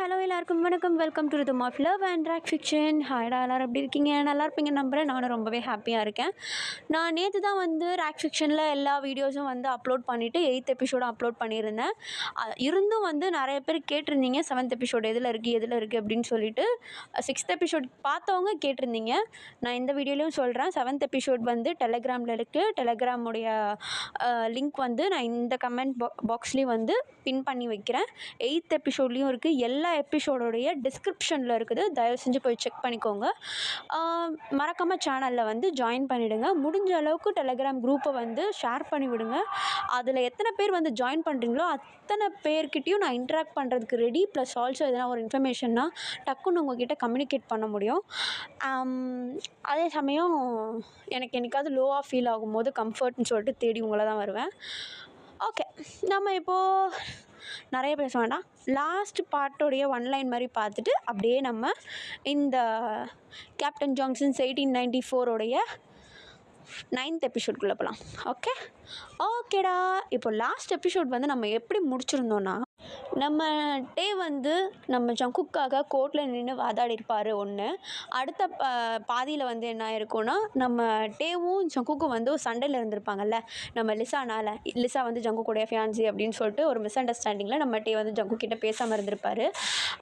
Hello எல்லாருக்கும் வணக்கம். Welcome to rhythm of love and track fiction. ஹாய்டா, எல்லோரும் எப்படி இருக்கீங்க? நல்லா இருப்பீங்க நம்புகிறேன். நானும் ரொம்பவே ஹாப்பியாக இருக்கேன். நான் நேற்று தான் வந்து ராக் ஃபிக்ஷனில் எல்லா வீடியோஸும் வந்து அப்லோட் பண்ணிவிட்டு 8th எபிசோடும் அப்லோட் பண்ணியிருந்தேன். இருந்தும் வந்து நிறைய பேர் கேட்டிருந்தீங்க 7th எபிசோடு எதில் இருக்குது அப்படின்னு சொல்லிட்டு. 6th எபிசோட் பார்த்தவங்க கேட்டிருந்தீங்க. நான் இந்த வீடியோலையும் சொல்கிறேன். 7th எபிசோட் வந்து டெலகிராமில் இருக்குது. டெலகிராமுடைய லிங்க் வந்து நான் இந்த கமெண்ட் பாக்ஸ்லேயும் வந்து பின் பண்ணி வைக்கிறேன். 8th எபிசோட்லேயும் இருக்குது. எல்லா எபிசோடோடைய டிஸ்கிரிப்ஷனில் இருக்குது. தயவு செஞ்சு போய் செக் பண்ணிக்கோங்க. மறக்காமல் சேனலில் வந்து ஜாயின் பண்ணிவிடுங்க. முடிஞ்ச அளவுக்கு டெலகிராம் குரூப்பை வந்து ஷேர் பண்ணி விடுங்க. அதில் எத்தனை பேர் வந்து ஜாயின் பண்ணுறீங்களோ அத்தனை பேர்கிட்டையும் நான் இன்ட்ராக்ட் பண்ணுறதுக்கு ரெடி. ப்ளஸ் ஆல்சோ எதனா ஒரு இன்ஃபர்மேஷன்னா டக்குன்னு உங்கள்கிட்ட கம்யூனிகேட் பண்ண முடியும். அதே சமயம் எனக்கு என்னைக்காவது லோவாக ஃபீல் ஆகும்போது கம்ஃபர்ட்னு சொல்லிட்டு தேடி உங்களை தான் வருவேன். ஓகே, நம்ம இப்போது நிறைய பேச வேண்டாம். லாஸ்ட் பார்ட்டோடைய ஒன்லைன் மாதிரி பார்த்துட்டு அப்படியே நம்ம இந்த கேப்டன் ஜான்சன்ஸ் 1894 9th எபிசோட்குள்ளே போகலாம். ஓகேடா. இப்போ லாஸ்ட் எபிசோட் வந்து நம்ம எப்படி முடிச்சிருந்தோன்னா, நம்ம டே வந்து நம்ம ஜங்குக்காக கோர்ட்டில் நின்று வாதாடி இருப்பார் ஒன்று. அடுத்த பாதியில் வந்து என்ன ஆயிருக்கும்னா, நம்ம டேவும் ஜங்குக்கும் வந்து ஒரு சண்டையில் இருந்திருப்பாங்கல்ல நம்ம லிசா வந்து ஜங்குக்குடைய ஃபியான்சி அப்படின்னு சொல்லிட்டு ஒரு மிஸ் அண்டர்ஸ்டாண்டிங்கில் நம்ம டே வந்து ஜங்கு கிட்டே பேசாமல் இருந்திருப்பார்.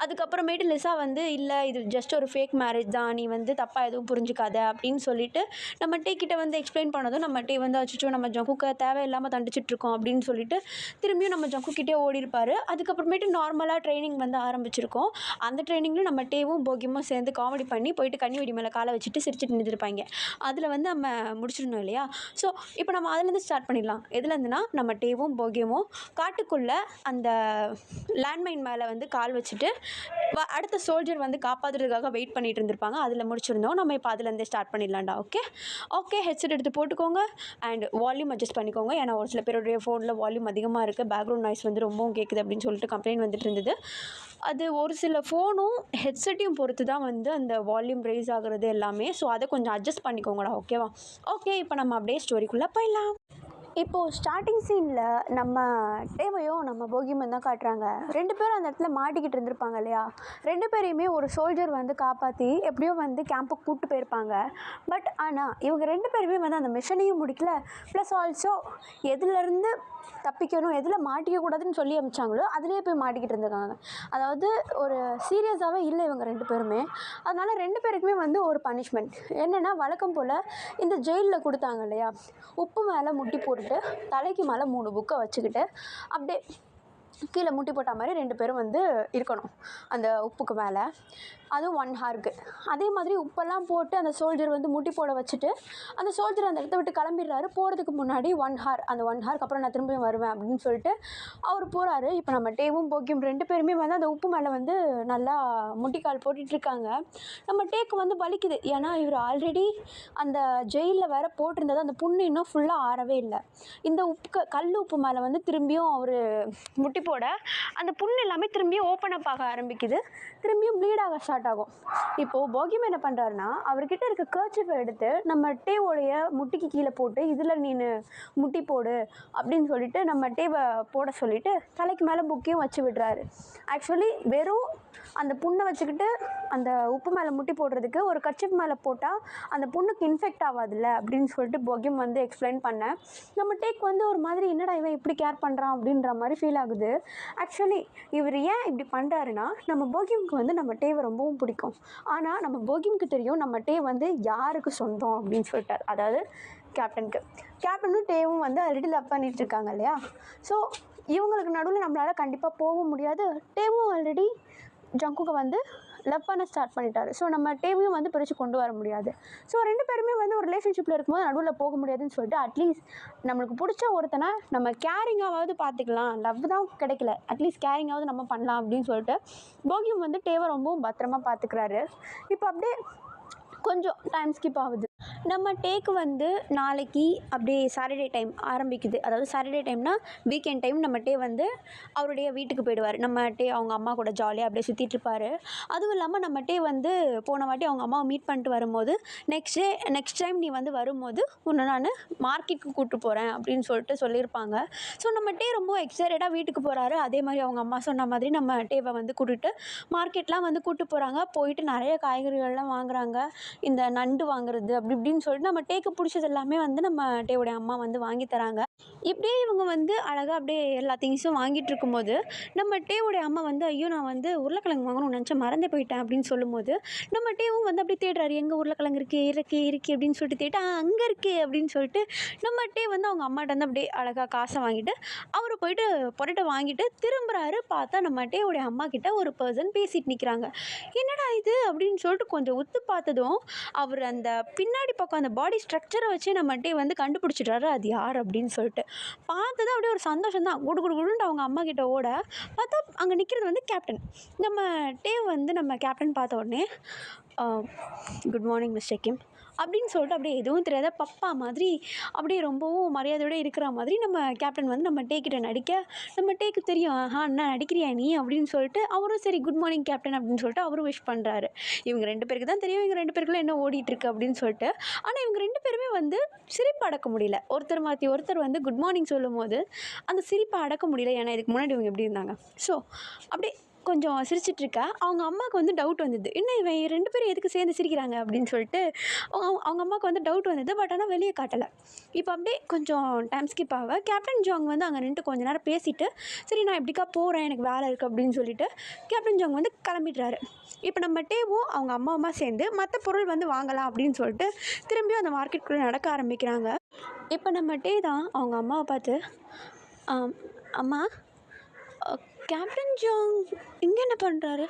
அதுக்கப்புறமேட்டு லிசா வந்து இல்லை இது ஜஸ்ட் ஒரு ஃபேக் மேரேஜ் தான், நீ வந்து தப்பாக எதுவும் புரிஞ்சுக்காத அப்படின்னு சொல்லிட்டு நம்ம டே கிட்ட வந்து எக்ஸ்பிளைன் பண்ணதும் நம்ம டே வந்து அச்சோ நம்ம ஜங்குக்கு தேவையில்லாமல் தண்டிச்சிட்ருக்கோம் அப்படின்னு சொல்லிட்டு திரும்பியும் நம்ம ஜங்கு கிட்டே ஓடி இருப்பார். அதுக்கப்புறமேட்டு நார்மலாக ட்ரைனிங் வந்து ஆரம்பிச்சிருக்கோம். அந்த ட்ரைனிங்கில் நம்ம டேவும் போகியமும் சேர்ந்து காமெடி பண்ணி போயிட்டு கண்ணி வெடி மேலே காலை வச்சுட்டு சிரிச்சிட்டு நின்றுருப்பாங்க. அதில் வந்து நம்ம முடிச்சிருந்தோம் இல்லையா? ஸோ இப்போ நம்ம அதுலேருந்து ஸ்டார்ட் பண்ணிடலாம். எதுலேருந்துன்னா, நம்ம டேவும் போகியமும் காட்டுக்குள்ளே அந்த லேண்ட்மைன் மேலே வந்து கால் வச்சுட்டு அடுத்த சோல்ஜர் வந்து காப்பாற்றுறதுக்காக வெயிட் பண்ணிட்டு இருந்திருப்பாங்க. அதில் முடிச்சிருந்தோம். நம்ம இப்போ அதுலேருந்தே ஸ்டார்ட் பண்ணிடலாம்டா. ஓகே ஹெட்செட் எடுத்து போட்டுக்கோங்க அண்ட் வால்யூம் அட்ஜஸ்ட் பண்ணிக்கோங்க. ஏன்னா ஒரு சில பேருடைய ஃபோனில் வால்யூம் அதிகமாக இருக்குது, பேக்ரவுண்ட் நாய்ஸ் வந்து ரொம்பவும் கேட்குது அப்படின்னு சொல்லிட்டு கம்ப்ளைண்ட் வந்துட்டு இருந்தது. அது ஒரு சில ஃபோனும் ஹெட்செட்டையும் பொறுத்து தான் வந்து அந்த வால்யூம் ரைஸ் ஆகிறது எல்லாமே. ஸோ அதை கொஞ்சம் அட்ஜஸ்ட் பண்ணிக்கோங்கடா. ஓகேவா? ஓகே, இப்போ நம்ம அப்படியே ஸ்டோரிக்குள்ளே போயிடலாம். இப்போது ஸ்டார்டிங் சீனில் நம்ம டேவையும் நம்ம போகியமும் தான் காட்டுறாங்க. 2 பேரும் அந்த இடத்துல மாட்டிக்கிட்டு இருந்திருப்பாங்க இல்லையா? 2 பேரையுமே ஒரு சோல்ஜர் வந்து காப்பாற்றி எப்படியோ வந்து கேம்புக்கு கூப்பிட்டு போயிருப்பாங்க. பட் ஆனால் இவங்க 2 பேருமே வந்து அந்த மிஷனையும் முடிக்கல. ப்ளஸ் ஆல்சோ எதுலேருந்து தப்பிக்கணும் எதில் மாட்டிக்கக்கூடாதுன்னு சொல்லி அமிச்சாங்களோ அதுலேயே போய் மாட்டிக்கிட்டு இருந்திருக்காங்க. அதாவது ஒரு சீரியஸாகவே இல்லை இவங்க 2 பேருமே. அதனால் 2 பேருக்குமே வந்து ஒரு பனிஷ்மெண்ட் என்னென்னா, வழக்கம் போல் இந்த ஜெயிலில் கொடுத்தாங்க இல்லையா, உப்பு மேலே முட்டி போட்டுட்டு தலைக்கு மேலே 3 புக்கை வச்சுக்கிட்டு அப்படியே கீழே முட்டி போட்ட மாதிரி 2 பேரும் வந்து இருக்கணும் அந்த உப்புக்கு மேலே. அதுவும் 1 ஹாருக்கு. அதே மாதிரி உப்பெல்லாம் போட்டு அந்த சோல்ஜர் வந்து முட்டி போட வச்சுட்டு அந்த சோல்ஜர் அந்த இடத்த விட்டு கிளம்பிடுறாரு. போகிறதுக்கு முன்னாடி 1 ஹார், அந்த 1 ஹாருக்கு அப்புறம் நான் திரும்பியும் வருவேன் அப்படின்னு சொல்லிட்டு அவர் போகிறாரு. இப்போ நம்ம டேவும் போகியும் 2 பேருமே வந்து அந்த உப்பு மேலே வந்து நல்லா முட்டிக்கால் போட்டுட்ருக்காங்க. நம்ம டேக்கு வந்து வலிக்குது. ஏன்னா இவர் ஆல்ரெடி அந்த ஜெயிலில் வேறு போட்டிருந்தது அந்த புண்ணு இன்னும் ஃபுல்லாக ஆறவே இல்லை. இந்த கல் உப்பு மேலே வந்து திரும்பியும் அவர் முட்டி போட அந்த புண்ணு எல்லாமே திரும்பியும் ஓப்பன் அப் ஆக ஆரம்பிக்குது. திரும்பியும் ப்ளீட் ஆக ஸ்டார்ட் ஆகும். இப்போது போகியம் என்ன பண்ணுறாருன்னா, அவர்கிட்ட இருக்க கர்ச்சிப்பை எடுத்து நம்ம டேவோடைய முட்டிக்கு கீழே போட்டு இதில் நீ முட்டி போடு அப்படின்னு சொல்லிட்டு நம்ம டேவை போட சொல்லிவிட்டு தலைக்கு மேலே புக்கையும் வச்சு விடுறாரு. ஆக்சுவலி வெறும் அந்த புண்ணை வச்சுக்கிட்டு அந்த உப்பு மேலே முட்டி போடுறதுக்கு ஒரு கர்ச்சிப் மேலே போட்டால் அந்த புண்ணுக்கு இன்ஃபெக்ட் ஆகாதுல்ல அப்படின்னு சொல்லிட்டு போகியம் வந்து எக்ஸ்பிளைன் பண்ணேன். நம்ம டேக் வந்து ஒரு மாதிரி என்னடா இவன் இப்படி கேர் பண்ணுறான் அப்படின்ற மாதிரி ஃபீல் ஆகுது. ஆக்சுவலி இவர் ஏன் இப்படி பண்ணுறாருன்னா, நம்ம போகியமுக்கு வந்து நம்ம டேவை ரொம்பவும் பிடிக்கும். ஆனால் நம்ம போகியமுக்கு தெரியும் நம்ம டே வந்து யாருக்கு சொந்தம் அப்படின்னு சொல்லிட்டார். அதாவது கேப்டனும் டேவும் வந்து ஆல்ரெடி லவ் பண்ணிகிட்டு இருக்காங்க இல்லையா? ஸோ இவங்களுக்கு நடுவில் நம்மளால் கண்டிப்பாக போக முடியாது. டேவும் ஆல்ரெடி ஜங்குக்கு வந்து லவ் பண்ண ஸ்டார்ட் பண்ணிட்டாரு. ஸோ நம்ம டேவையும் வந்து பிரித்து கொண்டு வர முடியாது. ஸோ 2 பேருமே வந்து ஒரு ரிலேஷன்ஷிப்பில் இருக்கும்போது நடுவில் போக முடியாதுன்னு சொல்லிட்டு அட்லீஸ்ட் நம்மளுக்கு பிடிச்ச ஒருத்தனை நம்ம கேரிங்காவது பார்த்துக்கலாம். லவ் தான் கிடைக்கல, அட்லீஸ்ட் கேரிங்காவது நம்ம பண்ணலாம் அப்படின்னு சொல்லிட்டு போகியம் வந்து டேவை ரொம்பவும் பத்திரமா பார்த்துக்கிறாரு. இப்போ அப்படியே கொஞ்சம் டைம் ஸ்கிப் ஆகுது. நம்ம டேக்கு வந்து நாளைக்கு அப்படியே சாட்டர்டே டைம் ஆரம்பிக்குது. அதாவது சாட்டர்டே டைம்னா வீக்கெண்ட் டைம் நம்ம டே வந்து அவருடைய வீட்டுக்கு போயிடுவார். நம்ம டே அவங்க அம்மா கூட ஜாலியாக அப்படியே சுற்றிட்டுருப்பாரு. அதுவும் இல்லாமல் நம்ம டே வந்து போன வாட்டி அவங்க அம்மாவை மீட் பண்ணிட்டு வரும்போது, நெக்ஸ்ட் டைம் நீ வந்து வரும்போது உன்னை நான் மார்க்கெட்டுக்கு கூப்பிட்டு போகிறேன் அப்படின்னு சொல்லிட்டு சொல்லியிருப்பாங்க. ஸோ நம்ம டே ரொம்ப எக்ஸைட்டடாக வீட்டுக்கு போகிறாரு. அதே மாதிரி அவங்க அம்மா சொன்ன மாதிரி நம்ம டேவை வந்து கூட்டிகிட்டு மார்க்கெட்லாம் வந்து கூப்பிட்டு போகிறாங்க. போயிட்டு நிறைய காய்கறிகள்லாம் வாங்குறாங்க. இந்த நண்டு வாங்குறது அப்படி இப்படின்னு சொல்லிட்டு நம்ம டேக்கு பிடிச்சது எல்லாமே வந்து நம்ம டேவுடைய அம்மா வந்து வாங்கி தராங்க. இப்படியே இவங்க வந்து அழகாக அப்படியே எல்லா திங்ஸும் வாங்கிட்டு இருக்கும்போது நம்ம டேவுடைய அம்மா வந்து ஐயோ நான் வந்து உருளைக்கிழங்கு வாங்கணும்னு நினச்சேன் மறந்தே போயிட்டேன் அப்படின்னு சொல்லும்போது நம்ம டேவும் வந்து அப்படியே தேடுறாரு. எங்கே உருளைக்கிழங்கு இருக்கு அப்படின்னு சொல்லிட்டு தேட்டு அங்கே இருக்கு அப்படின்னு சொல்லிட்டு நம்ம டே வந்து அவங்க அம்மாட்ட வந்து அப்படியே அழகாக காசை வாங்கிட்டு அவர் போயிட்டு பொருட்டை வாங்கிட்டு திரும்புறாரு. பார்த்தா நம்ம டேவுடைய அம்மா கிட்ட ஒரு பர்சன் பேசிட்டு நிற்கிறாங்க. என்னடா இது அப்படின்னு சொல்லிட்டு கொஞ்சம் உத்து பார்த்ததும் அவர் அந்த பின்னாடி பக்கம் அந்த பாடி ஸ்ட்ரக்சரை வச்சு நம்ம டே வந்து கண்டுபிடிச்சிட்டாரு அது யார் அப்படின்னு சொல்லிட்டு. பார்த்ததும் அப்படியே ஒரு சந்தோஷம் தான். குடு குடு குடுன்ட்டு அவங்க அம்மா கிட்ட ஓட பார்த்தா அங்கே நிற்கிறது வந்து கேப்டன். நம்ம டே வந்து நம்ம கேப்டன் பார்த்த உடனே குட் மார்னிங் மிஸ்டர் கிம் அப்படின்னு சொல்லிட்டு அப்படியே எதுவும் தெரியாத பப்பா மாதிரி அப்படியே ரொம்பவும் மரியாதையோடு இருக்கிற மாதிரி நம்ம கேப்டன் வந்து நம்ம டேக்கிட்ட நடிக்க நம்ம டேக்கு தெரியும் அண்ணா நடிக்கிறியா நீ அப்படின்னு சொல்லிட்டு அவரும் சரி குட் மார்னிங் கேப்டன் அப்படின்னு சொல்லிட்டு அவரும் விஷ் பண்ணுறாரு. இவங்க 2 பேருக்கு தான் தெரியும் இவங்க 2 பேருக்குள்ள என்ன ஓடிட்டுருக்கு அப்படின்னு சொல்லிட்டு. ஆனால் இவங்க 2 பேருமே வந்து சிரிப்பு அடக்க முடியல. ஒருத்தர் மாற்றி ஒருத்தர் வந்து குட் மார்னிங் சொல்லும் போது அந்த சிரிப்பை அடக்க முடியல. ஏன்னா இதுக்கு முன்னாடி இவங்க எப்படி இருந்தாங்க. ஸோ அப்படியே கொஞ்சம் சிரிச்சிட்ருக்கா. அவங்க அம்மாவுக்கு வந்து டவுட் வந்தது. என்ன இவன் 2 பேரும் எதுக்கு சேர்ந்து சிரிக்கிறாங்க அப்படின்னு சொல்லிட்டு அவங்க அம்மாவுக்கு வந்து டவுட் வந்தது. பட் ஆனால் வெளியே காட்டலை. இப்போ அப்படியே கொஞ்சம் டைம் ஸ்கிப் ஆக கேப்டன் ஜாங் வந்து அங்கே நின்றுட்டு கொஞ்ச நேரம் பேசிவிட்டு சரி நான் எப்படிக்கா போகிறேன் எனக்கு வேலை இருக்குது அப்படின்னு சொல்லிட்டு கேப்டன் ஜாங் வந்து கிளம்பிடுறாரு. இப்போ நம்ம டேவும் அவங்க அம்மா சேர்ந்து மற்ற பொருள் வந்து வாங்கலாம் அப்படின்னு சொல்லிட்டு திரும்பியும் அந்த மார்க்கெட்டுக்குள்ளே நடக்க ஆரம்பிக்கிறாங்க. இப்போ நம்ம டே தான் அவங்க அம்மாவை பார்த்து அம்மா கேப்டன் ஜாங் இங்கே என்ன பண்ணுறாரு?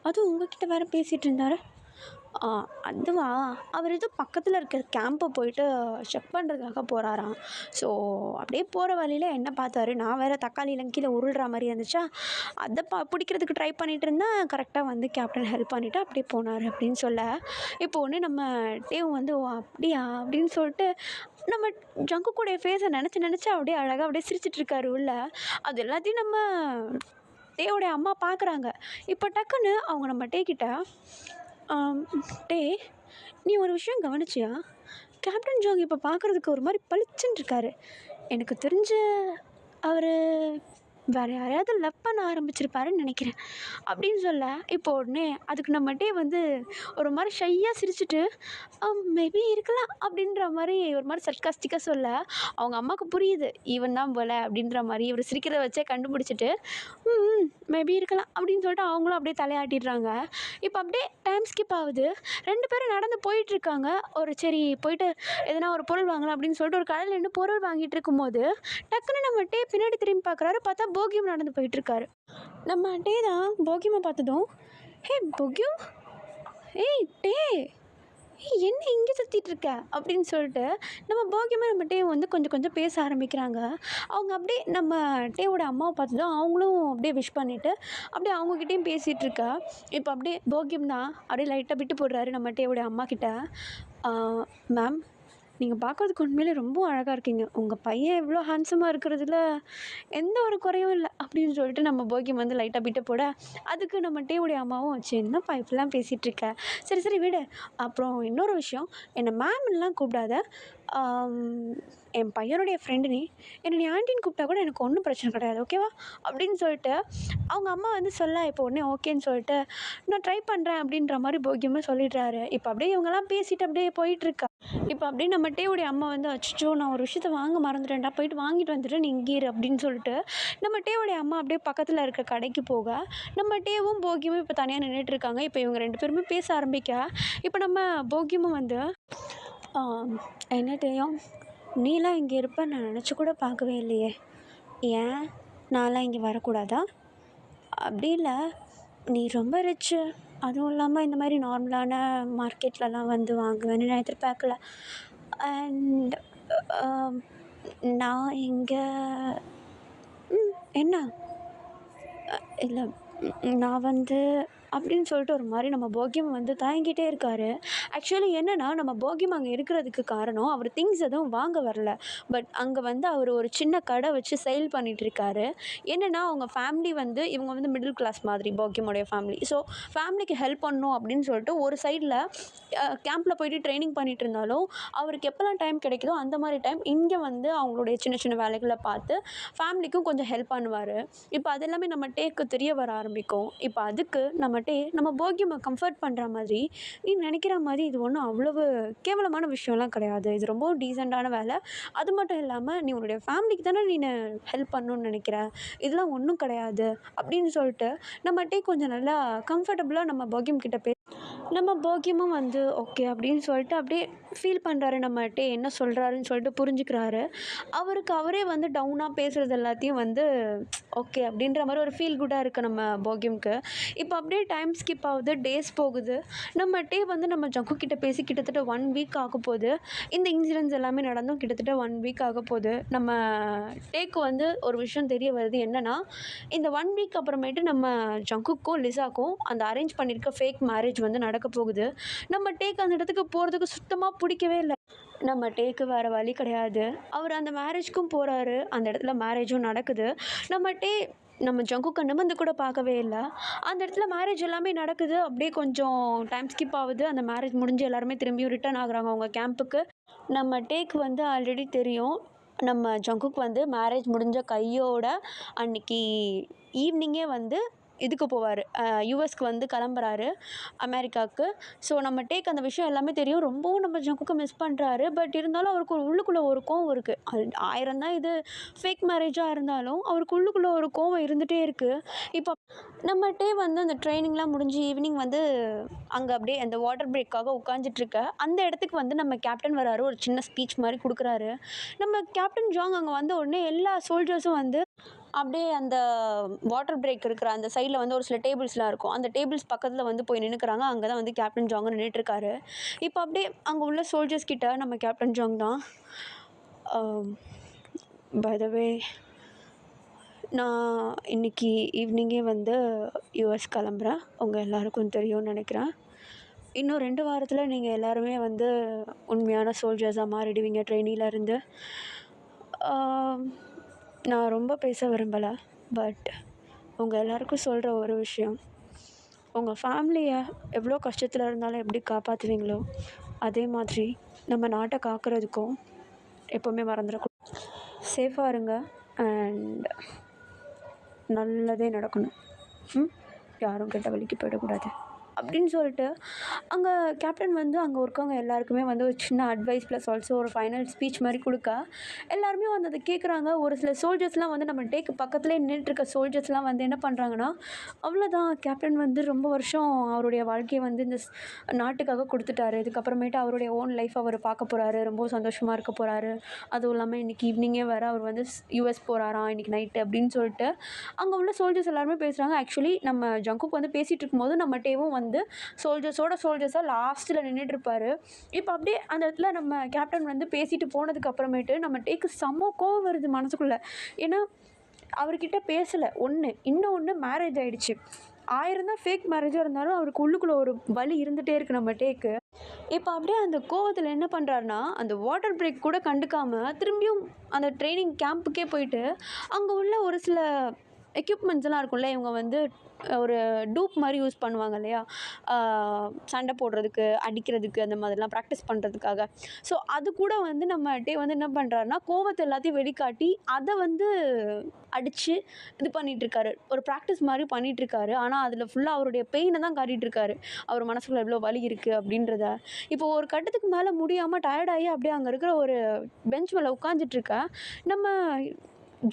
அதுவும் உங்ககிட்ட வேறு பேசிகிட்டு இருந்தார். அதுவா அவர் ஏதோ பக்கத்தில் இருக்கிற கேம்பை போயிட்டு செக் பண்ணுறதுக்காக போகிறாராம். ஸோ அப்படியே போகிற வழியில் என்ன பார்த்தாரு, நான் வேறு தக்காளிலாம் கீழே உருள்ற மாதிரி இருந்துச்சா அதை பிடிக்கிறதுக்கு ட்ரை பண்ணிகிட்டு இருந்தேன். கரெக்டாக வந்து கேப்டன் ஹெல்ப் பண்ணிவிட்டு அப்படியே போனார் அப்படின்னு சொல்ல இப்போ ஒன்று நம்ம டேவ் வந்து ஓ அப்படியா அப்படின்னு சொல்லிட்டு நம்ம ஜங்கு கூட ஃபேஸை நினச்சி அப்படியே அழகாக அப்படியே சிரிச்சிட்ருக்காரு உள்ள. அது எல்லாத்தையும் நம்ம டேவோடைய அம்மா பார்க்குறாங்க. இப்போ டக்குன்னு அவங்க நம்ம டே கிட்ட டே நீ ஒரு விஷயம் கவனிச்சியா? கேப்டன் ஜாங் இப்போ பார்க்குறதுக்கு ஒரு மாதிரி பளிச்சுன்னு இருக்காரு. எனக்கு தெரிஞ்ச அவர் வேறு யாரையாவது லவ் பண்ண ஆரம்பிச்சிருப்பாருன்னு நினைக்கிறேன் அப்படின்னு சொல்ல இப்போ உடனே அதுக்கு நம்ம டே வந்து ஒரு மாதிரி ஷையாக சிரிச்சுட்டு மேபி இருக்கலாம் அப்படின்ற மாதிரி ஒரு மாதிரி சர்க்காஸ்டிக்காக சொல்ல அவங்க அம்மாவுக்கு புரியுது ஈவன் தான் போல அப்படின்ற மாதிரி இவர் சிரிக்கிறத வச்சே கண்டுபிடிச்சிட்டு மேபி இருக்கலாம் அப்படின்னு சொல்லிட்டு அவங்களும் அப்படியே தலையாட்டிடுறாங்க. இப்போ அப்படியே டைம் ஸ்கிப் ஆகுது. 2 பேரும் நடந்து போயிட்டுருக்காங்க. ஒரு சரி போயிட்டு எதனா ஒரு பொருள் வாங்கலாம் அப்படின்னு சொல்லிட்டு ஒரு கடையில் நின்று பொருள் வாங்கிட்டு இருக்கும்போது டக்குன்னு நம்ம டே பின்னாடி திரும்பி பார்க்குறாரு. பார்த்தா போகியம் நடந்து போயிட்டுருக்காரு. நம்ம டே தான் போகியமை பார்த்ததும் ஹே போகியம் ஏய் டே என்ன இங்கே சுற்றிட்டுருக்க அப்படின்னு சொல்லிட்டு நம்ம போகியமாக நம்ம டே வந்து கொஞ்சம் பேச ஆரம்பிக்கிறாங்க. அவங்க அப்படியே நம்ம டேவோட அம்மாவை பார்த்ததும் அவங்களும் அப்படியே விஷ் பண்ணிவிட்டு அப்படியே அவங்கக்கிட்டேயும் பேசிகிட்ருக்கா. இப்போ அப்படியே போகியம் தான் அப்படியே லைட்டாக விட்டு போடுறாரு நம்ம டேவோட அம்மா கிட்ட. மேம் நீங்கள் பார்க்குறதுக்கு உண்மையிலே ரொம்ப அழகாக இருக்கீங்க. உங்கள் பையன் எவ்வளோ ஹேண்ட்ஸமாக இருக்கிறதுல எந்த ஒரு குறையும் இல்லை அப்படின்னு சொல்லிட்டு நம்ம போகியம் வந்து லைட்டாக விட்டு போட அதுக்கு நம்ம டேவுடைய அம்மாவும் வச்சு என்னப்பா இப்படிலாம் பேசிகிட்ருக்க, சரி விடு. அப்புறம் இன்னொரு விஷயம் என்னை மேம்லாம் கூப்பிடாத, என் பையனுடைய ஃப்ரெண்டு நீ ஆண்டின்னு கூப்பிட்டா கூட எனக்கு ஒன்றும் பிரச்சனை கிடையாது ஓகேவா அப்படின்னு சொல்லிட்டு அவங்க அம்மா வந்து சொல்ல இப்போ உடனே ஓகேன்னு சொல்லிட்டு நான் ட்ரை பண்ணுறேன் அப்படின்ற மாதிரி போகியமாக சொல்லிடுறாரு. இப்போ அப்படியே இவங்கெல்லாம் பேசிட்டு அப்படியே போயிட்டுருக்கா. இப்போ அப்படியே நம்ம டேவுடைய அம்மா வந்து அச்சோ நான் ஒரு விஷயத்த வாங்க மறந்துட்டேன்டா போயிட்டு வாங்கிட்டு வந்துட்டு நீ இங்கே இரு அப்படின்னு சொல்லிட்டு நம்ம டேவுடைய அம்மா அப்படியே பக்கத்தில் இருக்க கடைக்கு போக நம்ம டேவும் போகியமும் இப்போ தனியாக நின்றுட்டுருக்காங்க. இப்போ இவங்க 2 பேருமே பேச ஆரம்பிக்க இப்போ நம்ம போகியமும் வந்து என்ன டேயும் நீலாம் இங்கே இருப்ப நான் நினச்சி கூட பார்க்கவே இல்லையே, ஏன் நான்லாம் இங்கே வரக்கூடாதா? அப்படி இல்லை, நீ ரொம்ப ரிச்சு, அதுவும் இல்லாமல் இந்த மாதிரி நார்மலான மார்க்கெட்லலாம் வந்து வாங்குவேன்னு நான் எதிர்பார்க்கல. அண்ட் நான் இங்கே என்ன இல்லை நான் வந்து அப்படின்னு சொல்லிட்டு ஒரு மாதிரி நம்ம போகியம் வந்து தயங்கிட்டே இருக்காரு. ஆக்சுவலி என்னன்னா, நம்ம போகியம் அங்கே இருக்கிறதுக்கு காரணம் அவர் திங்ஸ் எதுவும் வாங்க வரல. பட் அங்கே வந்து அவர் ஒரு சின்ன கடை வச்சு சேல் பண்ணிட்டு இருக்காரு. என்னன்னா, அவங்க ஃபேமிலி வந்து இவங்க வந்து மிடில் கிளாஸ் மாதிரி போகியமுடைய ஃபேமிலி. ஸோ ஃபேமிலிக்கு ஹெல்ப் பண்ணணும் அப்படின்னு சொல்லிட்டு ஒரு சைடில் கேம்பில் போயிட்டு ட்ரைனிங் பண்ணிட்டு இருந்தாலும், அவருக்கு எப்போல்லாம் டைம் கிடைக்குதோ அந்த மாதிரி டைம் இங்கே வந்து அவங்களுடைய சின்ன சின்ன வேலைகளை பார்த்து ஃபேமிலிக்கும் கொஞ்சம் ஹெல்ப் பண்ணுவார். இப்போ அது எல்லாமே நம்ம டேக்கு தெரிய வர ஆரம்பிக்கும். இப்போ அதுக்கு நம்ம போகியமை கம்ஃபர்ட் பண்ணுற மாதிரி, நீ நினைக்கிற மாதிரி இது ஒன்றும் அவ்வளவு கேவலமான விஷயம்லாம் கிடையாது. இது ரொம்பவும் டீசெண்டான வேலை. அது மட்டும் இல்லாமல் நீ உன்னுடைய ஃபேமிலிக்கு தானே ஹெல்ப் பண்ணணும்னு நினைக்கிற. இதெல்லாம் ஒன்றும் கிடையாது அப்படின்னு சொல்லிட்டு நம்மகிட்டே கொஞ்சம் நல்லா கம்ஃபர்டபுளாக நம்ம போகியம் கிட்ட நம்ம போகியமும் வந்து ஓகே அப்படின்னு சொல்லிட்டு அப்படியே ஃபீல் பண்ணுறாரு. நம்மகிட்ட என்ன சொல்கிறாருன்னு சொல்லிட்டு புரிஞ்சுக்கிறாரு. அவருக்கு அவரே வந்து டவுனாக பேசுகிறது எல்லாத்தையும் வந்து ஓகே அப்படின்ற மாதிரி ஒரு ஃபீல் குட்டாக இருக்குது நம்ம போகியம்க்கு. இப்போ அப்படியே டைம் ஸ்கிப் ஆகுது, டேஸ் போகுது. நம்மகிட்டே வந்து நம்ம ஜங்கு கிட்ட பேசி கிட்டத்தட்ட 1 வீக் ஆக போகுது. இந்த இன்சிடென்ட்ஸ் எல்லாமே நடந்தும் கிட்டத்தட்ட 1 வீக் ஆக போகுது. நம்ம டேக்கு வந்து ஒரு விஷயம் தெரிய வருது. என்னென்னா, இந்த 1 வீக் அப்புறமேட்டு நம்ம ஜங்குக்கும் லிசாக்கும் அந்த அரேஞ்ச் பண்ணியிருக்க ஃபேக் மேரேஜ் வந்து நடக்க போகுது. நம்ம டேக் அந்த இடத்துக்கு போகிறதுக்கு சுத்தமாக பிடிக்கவே இல்லை. நம்ம டேக்கு வேறு வழி கிடையாது. அவர் அந்த மேரேஜ்க்கும் போகிறாரு. அந்த இடத்துல மேரேஜும் நடக்குது. நம்ம ஜங்குக்க நிமிர்ந்து கூட பார்க்கவே இல்லை. அந்த இடத்துல மேரேஜ் எல்லாமே நடக்குது. அப்படியே கொஞ்சம் டைம் ஸ்கிப் ஆகுது. அந்த மேரேஜ் முடிஞ்சு எல்லாருமே திரும்பியும் ரிட்டர்ன் ஆகுறாங்க அவங்க கேம்புக்கு. நம்ம டேக் வந்து ஆல்ரெடி தெரியும். நம்ம ஜங்குக்கு வந்து மேரேஜ் முடிஞ்ச கையோட அன்னைக்கு ஈவினிங்கே வந்து இதுக்கு போவார், யுஎஸ்க்கு வந்து கிளம்புறாரு, அமெரிக்காவுக்கு. ஸோ நம்ம டேக் அந்த விஷயம் எல்லாமே தெரியும். ரொம்பவும் நம்ம ஜங்குக்கு மிஸ் பண்ணுறாரு. பட் இருந்தாலும் அவருக்கு உள்ளுக்குள்ளே ஒரு கோவம் இருக்குது. அது 1000 தான் இது ஃபேக் மேரேஜாக இருந்தாலும் அவருக்கு உள்ளுக்குள்ளே ஒரு கோவம் இருந்துகிட்டே இருக்குது. இப்போ நம்ம டே வந்து அந்த ட்ரைனிங்லாம் முடிஞ்சு ஈவினிங் வந்து அங்கே அப்படியே அந்த வாட்டர் பிரேக்காக உட்காந்துட்ருக்க அந்த இடத்துக்கு வந்து நம்ம கேப்டன் வராரு. ஒரு சின்ன ஸ்பீச் மாதிரி கொடுக்குறாரு. நம்ம கேப்டன் ஜாங் அங்கே வந்த உடனே எல்லா சோல்ஜர்ஸும் வந்து அப்படியே அந்த வாட்டர் பிரேக் இருக்கிற அந்த சைடில் வந்து ஒரு சில டேபிள்ஸ்லாம் இருக்கும். அந்த டேபிள்ஸ் பக்கத்தில் வந்து போய் நின்றுக்கிறாங்க. அங்கே தான் வந்து கேப்டன் ஜாங் நின்றுட்டுருக்காரு. இப்போ அப்படியே அங்கே உள்ள சோல்ஜர்ஸ் கிட்ட நம்ம கேப்டன் ஜாங் தான், பை த வே நான் இன்றைக்கி ஈவினிங்கே வந்து யூஎஸ் கிளம்புறேன். உங்கள் எல்லாருக்கும் தெரியும்னு நினைக்கிறேன். இன்னும் 2 வாரத்தில் நீங்கள் எல்லாருமே வந்து உண்மையான சோல்ஜர்ஸாக மாறிடுவீங்க ட்ரெயினிலேருந்து. நான் ரொம்ப பேச விரும்பலை. பட் உங்கள் எல்லாருக்கும் சொல்கிற ஒரு விஷயம், உங்கள் ஃபேமிலியை எவ்வளோ கஷ்டத்தில் இருந்தாலும் எப்படி காப்பாற்றுவீங்களோ அதே மாதிரி நம்ம நாட்டை காக்கிறதுக்கும் எப்போவுமே மறந்துடக்கூடாது. சேஃபாக இருங்க அண்ட் நல்லதே நடக்கணும். யாரும் கெட்ட வழிக்கு போயிடக்கூடாது அப்படின்னு சொல்லிட்டு அங்கே கேப்டன் வந்து அங்கே இருக்கவங்க எல்லாருக்குமே வந்து ஒரு சின்ன அட்வைஸ் ப்ளஸ் ஆல்சோ ஒரு ஃபைனல் ஸ்பீச் மாதிரி கொடுக்க எல்லாருமே வந்து அதை கேட்குறாங்க. ஒரு சில சோல்ஜர்ஸ்லாம் வந்து நம்ம டேக்கு பக்கத்துலேயே நின்றுட்டுருக்க சோல்ஜர்ஸ்லாம் வந்து என்ன பண்ணுறாங்கன்னா, அவ்வளோதான் கேப்டன் வந்து ரொம்ப வருஷம் அவருடைய வாழ்க்கையை வந்து இந்த நாட்டுக்காக கொடுத்துட்டாரு. இதுக்கப்புறமேட்டு அவருடைய ஓன் லைஃப் அவர் பார்க்க போகிறாரு. ரொம்ப சந்தோஷமாக இருக்க போகிறாரு. அதுவும் இல்லாமல் இன்றைக்கி ஈவினிங்கே வேறு அவர் வந்து யூஎஸ் போகிறாராம் இன்றைக்கி நைட்டு அப்படின்னு சொல்லிட்டு அங்கே உள்ள சோல்ஜர்ஸ் எல்லாருமே பேசுகிறாங்க. ஆக்சுவலி நம்ம ஜங்குக்கு வந்து பேசிகிட்டு இருக்கும்போது நம்ம டேவும் வந்து சோல்ஜர்ஸாக லாஸ்ட்டில் நின்றுட்டுருப்பார். இப்போ அப்படியே அந்த இடத்துல நம்ம கேப்டன் வந்து பேசிட்டு போனதுக்கு அப்புறமேட்டு நம்ம டேக்கு செம்ம கோவம் வருது மனசுக்குள்ளே. ஏன்னா அவர்கிட்ட பேசலை ஒன்று, இன்னொன்று மேரேஜ் ஆகிடுச்சு. 1000 தான் ஃபேக் மேரேஜாக இருந்தாலும் அவருக்கு உள்ளுக்குள்ளே ஒரு வலி இருந்துகிட்டே இருக்குது நம்ம டேக்கு. இப்போ அப்படியே அந்த கோவத்தில் என்ன பண்ணுறாருனா, அந்த வாட்டர் பிரேக் கூட கண்டுக்காமல் திரும்பியும் அந்த ட்ரைனிங் கேம்புக்கே போயிட்டு அங்கே உள்ள ஒரு சில எக்யூப்மெண்ட்ஸ்லாம் இருக்கும்ல, இவங்க வந்து ஒரு டூப் மாதிரி யூஸ் பண்ணுவாங்க இல்லையா, சண்டை போடுறதுக்கு, அடிக்கிறதுக்கு, அந்த மாதிரிலாம் ப்ராக்டிஸ் பண்ணுறதுக்காக. ஸோ அது கூட வந்து நம்ம டே வந்து என்ன பண்ணுறாருனா, கோவத்தை எல்லாத்தையும் வெளிக்காட்டி அதை வந்து அடித்து இது பண்ணிகிட்ருக்காரு. ஒரு ப்ராக்டிஸ் மாதிரி பண்ணிகிட்ருக்காரு. ஆனால் அதில் ஃபுல்லாக அவருடைய பெயினை தான் காட்டிகிட்ருக்காரு. அவர் மனசுக்குள்ள எவ்வளோ வலி இருக்குது அப்படின்றத. இப்போ ஒரு கட்டத்துக்கு மேலே முடியாமல் டயர்டாகி அப்படியே அங்கே இருக்கிற ஒரு பெஞ்ச் மேலே உட்காந்துட்ருக்க நம்ம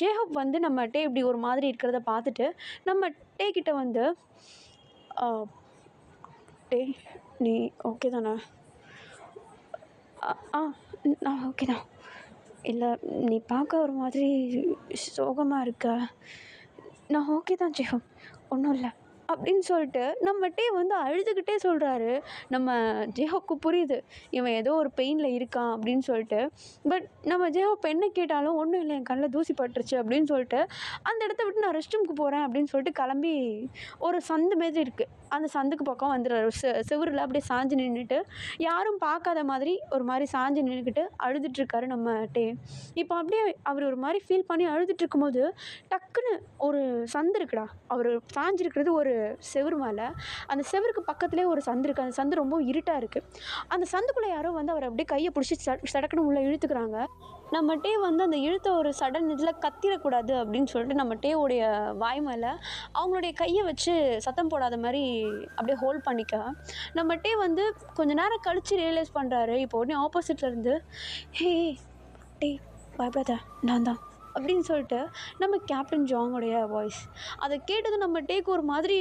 ஜேஹப் வந்து நம்ம டே இப்படி ஒரு மாதிரி இருக்கிறத பார்த்துட்டு நம்ம டே கிட்ட வந்து, டே நீ ஓகே தானே? நான் ஓகே தான். இல்லை, நீ பார்க்க ஒரு மாதிரி சோகமாக இருக்க. நான் ஓகே தான் ஜேஹப், ஒன்றும் இல்லை அப்படின்னு சொல்லிட்டு நம்ம டே வந்து அழுதுகிட்டே சொல்கிறாரு. நம்ம ஜேஹோக்கு புரியுது இவன் ஏதோ ஒரு பெயினில் இருக்கான் அப்படின்னு சொல்லிட்டு. பட் நம்ம ஜேஹோப் என்ன கேட்டாலும் ஒன்றும் இல்லை, என் கண்ணில் தூசி பட்டுருச்சு அப்படின்னு சொல்லிட்டு அந்த இடத்த விட்டு நான் ரெஸ்ட் ரூமுக்கு போகிறேன் அப்படின்னு சொல்லிட்டு கிளம்பி ஒரு சந்து மாதிரி இருக்குது, அந்த சந்துக்கு பக்கம் வந்துடுறாரு. செவுரில் அப்படியே சாஞ்சு நின்றுட்டு யாரும் பார்க்காத மாதிரி ஒரு மாதிரி சாஞ்சு நின்றுக்கிட்டு அழுதுட்ருக்காரு நம்ம டே. இப்போ அப்படியே அவர் ஒரு மாதிரி ஃபீல் பண்ணி அழுதுட்டு இருக்கும்போது டக்குன்னு ஒரு சந்து இருக்குடா, அவர் சாஞ்சிருக்கிறது ஒரு செவுரு மேலே. அந்த செவருக்கு பக்கத்துலேயே ஒரு சந்து இருக்குது. அந்த சந்து ரொம்ப இருட்டாக இருக்குது. அந்த சந்துக்குள்ளே யாரோ வந்து அவர் அப்படியே கையை பிடிச்சி சடக்குன்னு உள்ளே இழுத்துக்கிறாங்க. நம்ம டே வந்து அந்த இழுத்த ஒரு சடன் இதில் கத்திடக்கூடாது அப்படின்னு சொல்லிட்டு நம்ம டேவுடைய வாய் மேலே அவங்களுடைய கையை வச்சு சத்தம் போடாத மாதிரி அப்படியே ஹோல்ட் பண்ணிக்க. நம்ம டே வந்து கொஞ்ச நேரம் கழித்து ரியலைஸ் பண்ணுறாரு. இப்போ உடனே ஆப்போசிட்லேருந்து ஹே டே பயப்படாத நான் தான் அப்படின்னு சொல்லிட்டு நம்ம கேப்டன் ஜாங்கோடைய வாய்ஸ். அதை கேட்டது நம்ம டேக்கு ஒரு மாதிரி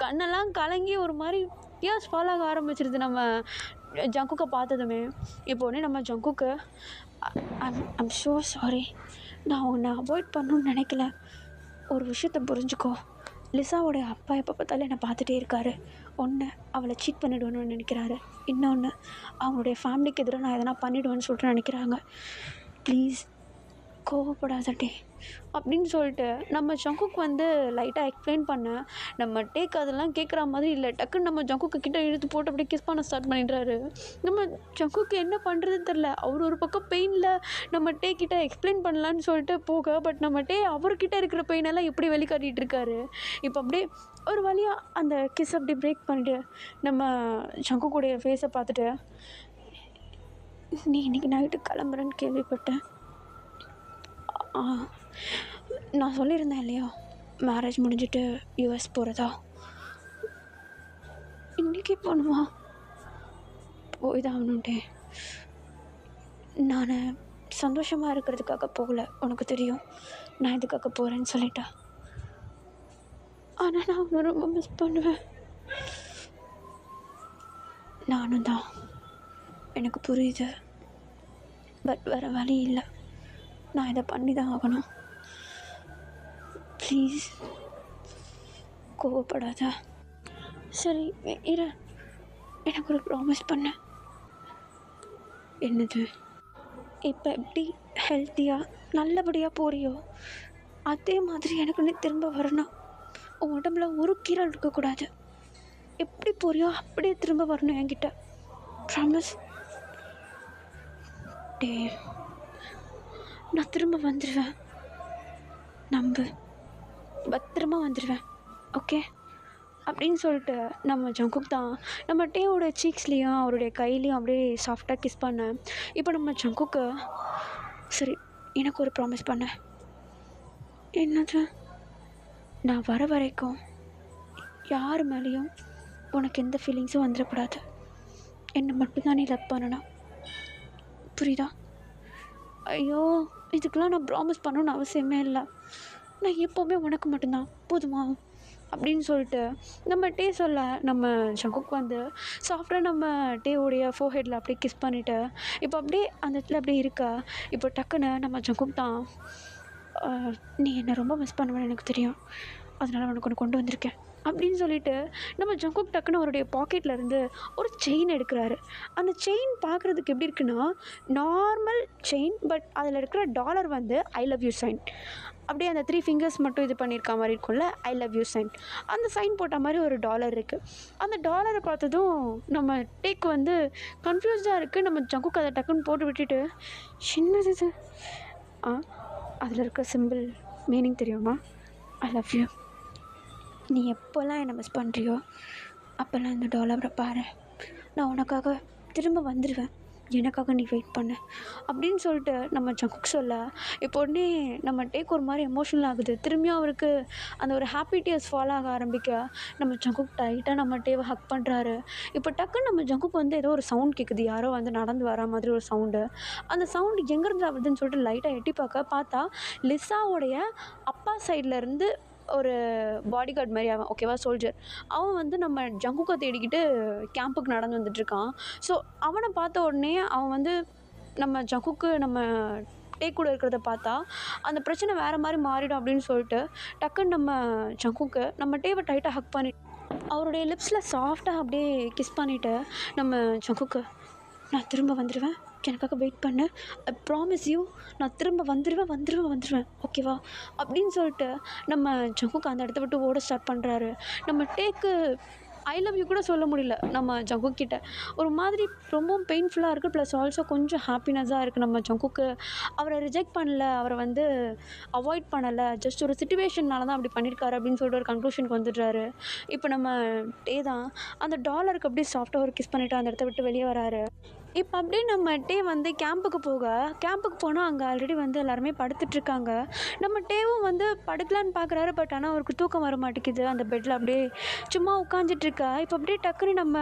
கண்ணெல்லாம் கலங்கி ஒரு மாதிரி டியர்ஸ் ஃபால் ஆக ஆரம்பிச்சிருது நம்ம ஜங்குக்கை பார்த்ததுமே. இப்போ உடனே நம்ம ஜங்குக்கு ஐம் ஸோ சாரி, நான் உன்னை அவாய்ட் பண்ணணும்னு நினைக்கல. ஒரு விஷயத்த புரிஞ்சுக்கோ, லிசாவோடைய அப்பா எப்போ பார்த்தாலும் என்னை பார்த்துட்டே இருக்காரு. ஒன்று அவளை சீட் பண்ணிவிடுவேன்னு நினைக்கிறாரு, இன்னொன்று அவங்களுடைய ஃபேமிலிக்கு எதிராக நான் எதனா பண்ணிவிடுவேன்னு சொல்லிட்டு நினைக்கிறாங்க. ப்ளீஸ் கோவப்படாதட்டே அப்படின்னு சொல்லிட்டு நம்ம ஜங்குக்கு வந்து லைட்டாக எக்ஸ்பிளைன் பண்ண. நம்ம டேக் அதெல்லாம் கேட்குற மாதிரி இல்லை, டக்குன்னு நம்ம ஜங்குக்கு கிட்ட இழுத்து போட்டு அப்படியே கிஸ் பண்ண ஸ்டார்ட் பண்ணிடுறாரு. நம்ம ஜங்குக்கு என்ன பண்ணுறதுன்னு தெரில. அவர் ஒரு பக்கம் பெயினில் நம்ம டே கிட்ட எக்ஸ்பிளைன் பண்ணலான்னு சொல்லிட்டு போக, பட் நம்ம டே அவர்கிட்ட இருக்கிற பெயினெல்லாம் எப்படி வெளிக்காட்டிகிட்டு இருக்காரு. இப்போ அப்படியே ஒரு வழியாக அந்த கிஸ் அப்படி பிரேக் பண்ணிட்டு நம்ம ஜங்குக்குடைய ஃபேஸை பார்த்துட்டு, நீ இன்றைக்கி நைட்டு கிளம்புறேன்னு கேள்விப்பட்டேன். நான் சொல்லியிருந்தேன் இல்லையா மேரேஜ் முடிஞ்சிட்டு யூஎஸ் போகிறதா, இன்றைக்கி போகணுமா? போய் தான் ஆகணுன்ட்டே. நான் சந்தோஷமாக இருக்கிறதுக்காக போகல, உனக்கு தெரியும் நான் இதுக்காக போகிறேன்னு சொல்லிட்டேன். ஆனால் நான் அவனை ரொம்ப மிஸ் பண்ணுவேன். நானும் தான், எனக்கு புரியுது. பட் வேறு வழி இல்லை, நான் இதை பண்ணி தான் ஆகணும். ப்ளீஸ் கோவப்படாத. சரி இரு, எனக்கு ஒரு ப்ராமிஸ் பண்ண. என்னது? இப்போ எப்படி ஹெல்த்தியாக நல்லபடியாக போறியோ அதே மாதிரி எனக்கு நீ திரும்ப வரணும். உன் உடம்புல ஒரு கீரல் இருக்கக்கூடாது. எப்படி போறியோ அப்படியே திரும்ப வரணும் என்கிட்ட. ப்ராமிஸ். டே நான் திரும்ப வந்துடுவேன், நம்பு, பத்திரமா வந்துடுவேன், ஓகே அப்படின்னு சொல்லிட்டு நம்ம ஜங்குக் தான் நம்ம டேவோட சீக்ஸ்லேயும் அவருடைய கையிலையும் அப்படியே சாஃப்டாக கிஸ் பண்ணேன். இப்போ நம்ம ஜங்குக்கு சரி எனக்கு ஒரு ப்ராமிஸ் பண்ண. என்னது? நான் வர வரைக்கும் யார் மேலேயும் உனக்கு எந்த ஃபீலிங்ஸும் வந்துடக்கூடாது. என்னை மட்டும்தான் நீ லவ் பண்ணணும், புரியுதா? ஐயோ இதுக்கெலாம் நான் ப்ராமிஸ் பண்ணணுன்னு அவசியமே இல்லை. நான் எப்போவுமே உனக்கு மட்டும்தான், போதுமா அப்படின்னு சொல்லிட்டு நம்ம டே சொல்ல நம்ம ஜங்குக் வந்து சாஃப்டாக நம்ம டேவுடைய ஃபோர்ஹெட்டில் அப்படியே கிஸ் பண்ணிவிட்டு இப்போ அப்படியே அந்த இடத்துல அப்படியே இருக்கா. இப்போ டக்குன்னு நம்ம ஜங்குக் தான் நீ என்னை ரொம்ப மிஸ் பண்ணுவேன்னு எனக்கு தெரியும், அதனால் உனக்கு ஒன்று கொண்டு வந்திருக்கேன் அப்படின்னு சொல்லிட்டு நம்ம ஜங்குக் டக்குன்னு அவருடைய பாக்கெட்லேருந்து ஒரு செயின் எடுக்கிறாரு. அந்த செயின் பார்க்குறதுக்கு எப்படி இருக்குன்னா நார்மல் செயின், பட் அதில் இருக்கிற டாலர் வந்து ஐ லவ் யூ சைன், அப்படியே அந்த 3 ஃபிங்கர்ஸ் மட்டும் இது பண்ணியிருக்க மாதிரி இருக்கும்ல, ஐ லவ் யூ சைன், அந்த சைன் போட்ட மாதிரி ஒரு டாலர் இருக்குது. அந்த டாலரை பார்த்ததும் நம்ம டேக்கு வந்து கன்ஃபியூஸ்டாக இருக்குது. நம்ம ஜங்குக் அதை டக்குன்னு போட்டு விட்டுட்டு என்னது இது? அதில் இருக்க சிம்பிள் மீனிங் தெரியுமா? I love you. நீ எப்போல்லாம் என்னை மிஸ் பண்ணுறியோ அப்போல்லாம் இந்த டாலரை பாரு, நான் உனக்காக திரும்ப வந்துடுவேன், எனக்காக நீ வெயிட் பண்ணு அப்படின்னு சொல்லிட்டு நம்ம ஜங்குக் சொல்ல இப்போ உடனே நம்ம டேக் ஒரு மாதிரி எமோஷனல் ஆகுது. திரும்பியும் அவருக்கு அந்த ஒரு ஹாப்பி டியர்ஸ் ஃபாலோ ஆக ஆரம்பிக்க நம்ம ஜங்குக் டைட்டாக நம்ம டேவை ஹக் பண்ணுறாரு. இப்போ டக்குன்னு நம்ம ஜங்குக் வந்து ஏதோ ஒரு சவுண்ட் கேட்குது, யாரோ வந்து நடந்து வர மாதிரி ஒரு சவுண்டு. அந்த சவுண்டு எங்கேருந்து ஆகுதுன்னு சொல்லிட்டு லைட்டாக எட்டி பார்த்தா லிசாவோடைய அப்பா சைட்லேருந்து ஒரு பாடி கார்டு மாதிரி அவன், ஓகேவா, சோல்ஜர், அவன் வந்து நம்ம ஜங்குக்கை தேடிக்கிட்டு கேம்புக்கு நடந்து வந்துட்டுருக்கான். ஸோ அவனை பார்த்த உடனே அவன் வந்து நம்ம ஜங்குக்கு நம்ம டேக் கூட இருக்கிறத பார்த்தா அந்த பிரச்சனை வேறு மாதிரி மாறிடும் அப்படின்னு சொல்லிட்டு டக்குன்னு நம்ம ஜங்குக்கு நம்ம டேவை டைட்டாக ஹக் பண்ணி அவருடைய லிப்ஸில் சாஃப்டாக அப்படியே கிஸ் பண்ணிவிட்டு நம்ம ஜங்குக்கு நான் திரும்ப வந்துடுவேன், எனக்காக வெயிட் பண்ணு, ஐ ப்ராமிஸ் யூ, நான் திரும்ப வந்துடுவேன் ஓகேவா அப்படின்னு சொல்லிட்டு நம்ம ஜங்குக்கு அந்த இடத்த விட்டு ஓட ஸ்டார்ட் பண்ணுறாரு. நம்ம டேக்கு ஐ லவ் யூ கூட சொல்ல முடியல நம்ம ஜங்குக் கிட்ட. ஒரு மாதிரி ரொம்பவும் பெயின்ஃபுல்லாக இருக்குது, ப்ளஸ் ஆல்சோ கொஞ்சம் ஹாப்பினஸாக இருக்குது. நம்ம ஜங்குக்கு அவரை ரிஜெக்ட் பண்ணல, அவரை வந்து அவாய்ட் பண்ணலை, ஜஸ்ட் ஒரு சிச்சுவேஷன்னால தான் அப்படி பண்ணியிருக்காரு அப்படின்னு சொல்லிட்டு ஒரு கன்க்ளூஷனுக்கு வந்துடுறாரு. இப்போ நம்ம டே தான் அந்த டாலருக்கு அப்படியே சாஃப்டாக ஒரு கிஸ் பண்ணிவிட்டு அந்த இடத்த விட்டு வெளியே வராரு. இப்போ அப்படியே நம்ம டே வந்து கேம்புக்கு போனால் அங்கே ஆல்ரெடி வந்து எல்லாருமே படுத்துட்ருக்காங்க. நம்ம டேவும் வந்து படுக்கலான்னு பார்க்குறாரு, பட் ஆனால் அவருக்கு தூக்கம் வர மாட்டேங்குது. அந்த பெட்டில் அப்படியே சும்மா உட்காந்துட்ருக்கா. இப்போ அப்படியே டக்குன்னு நம்ம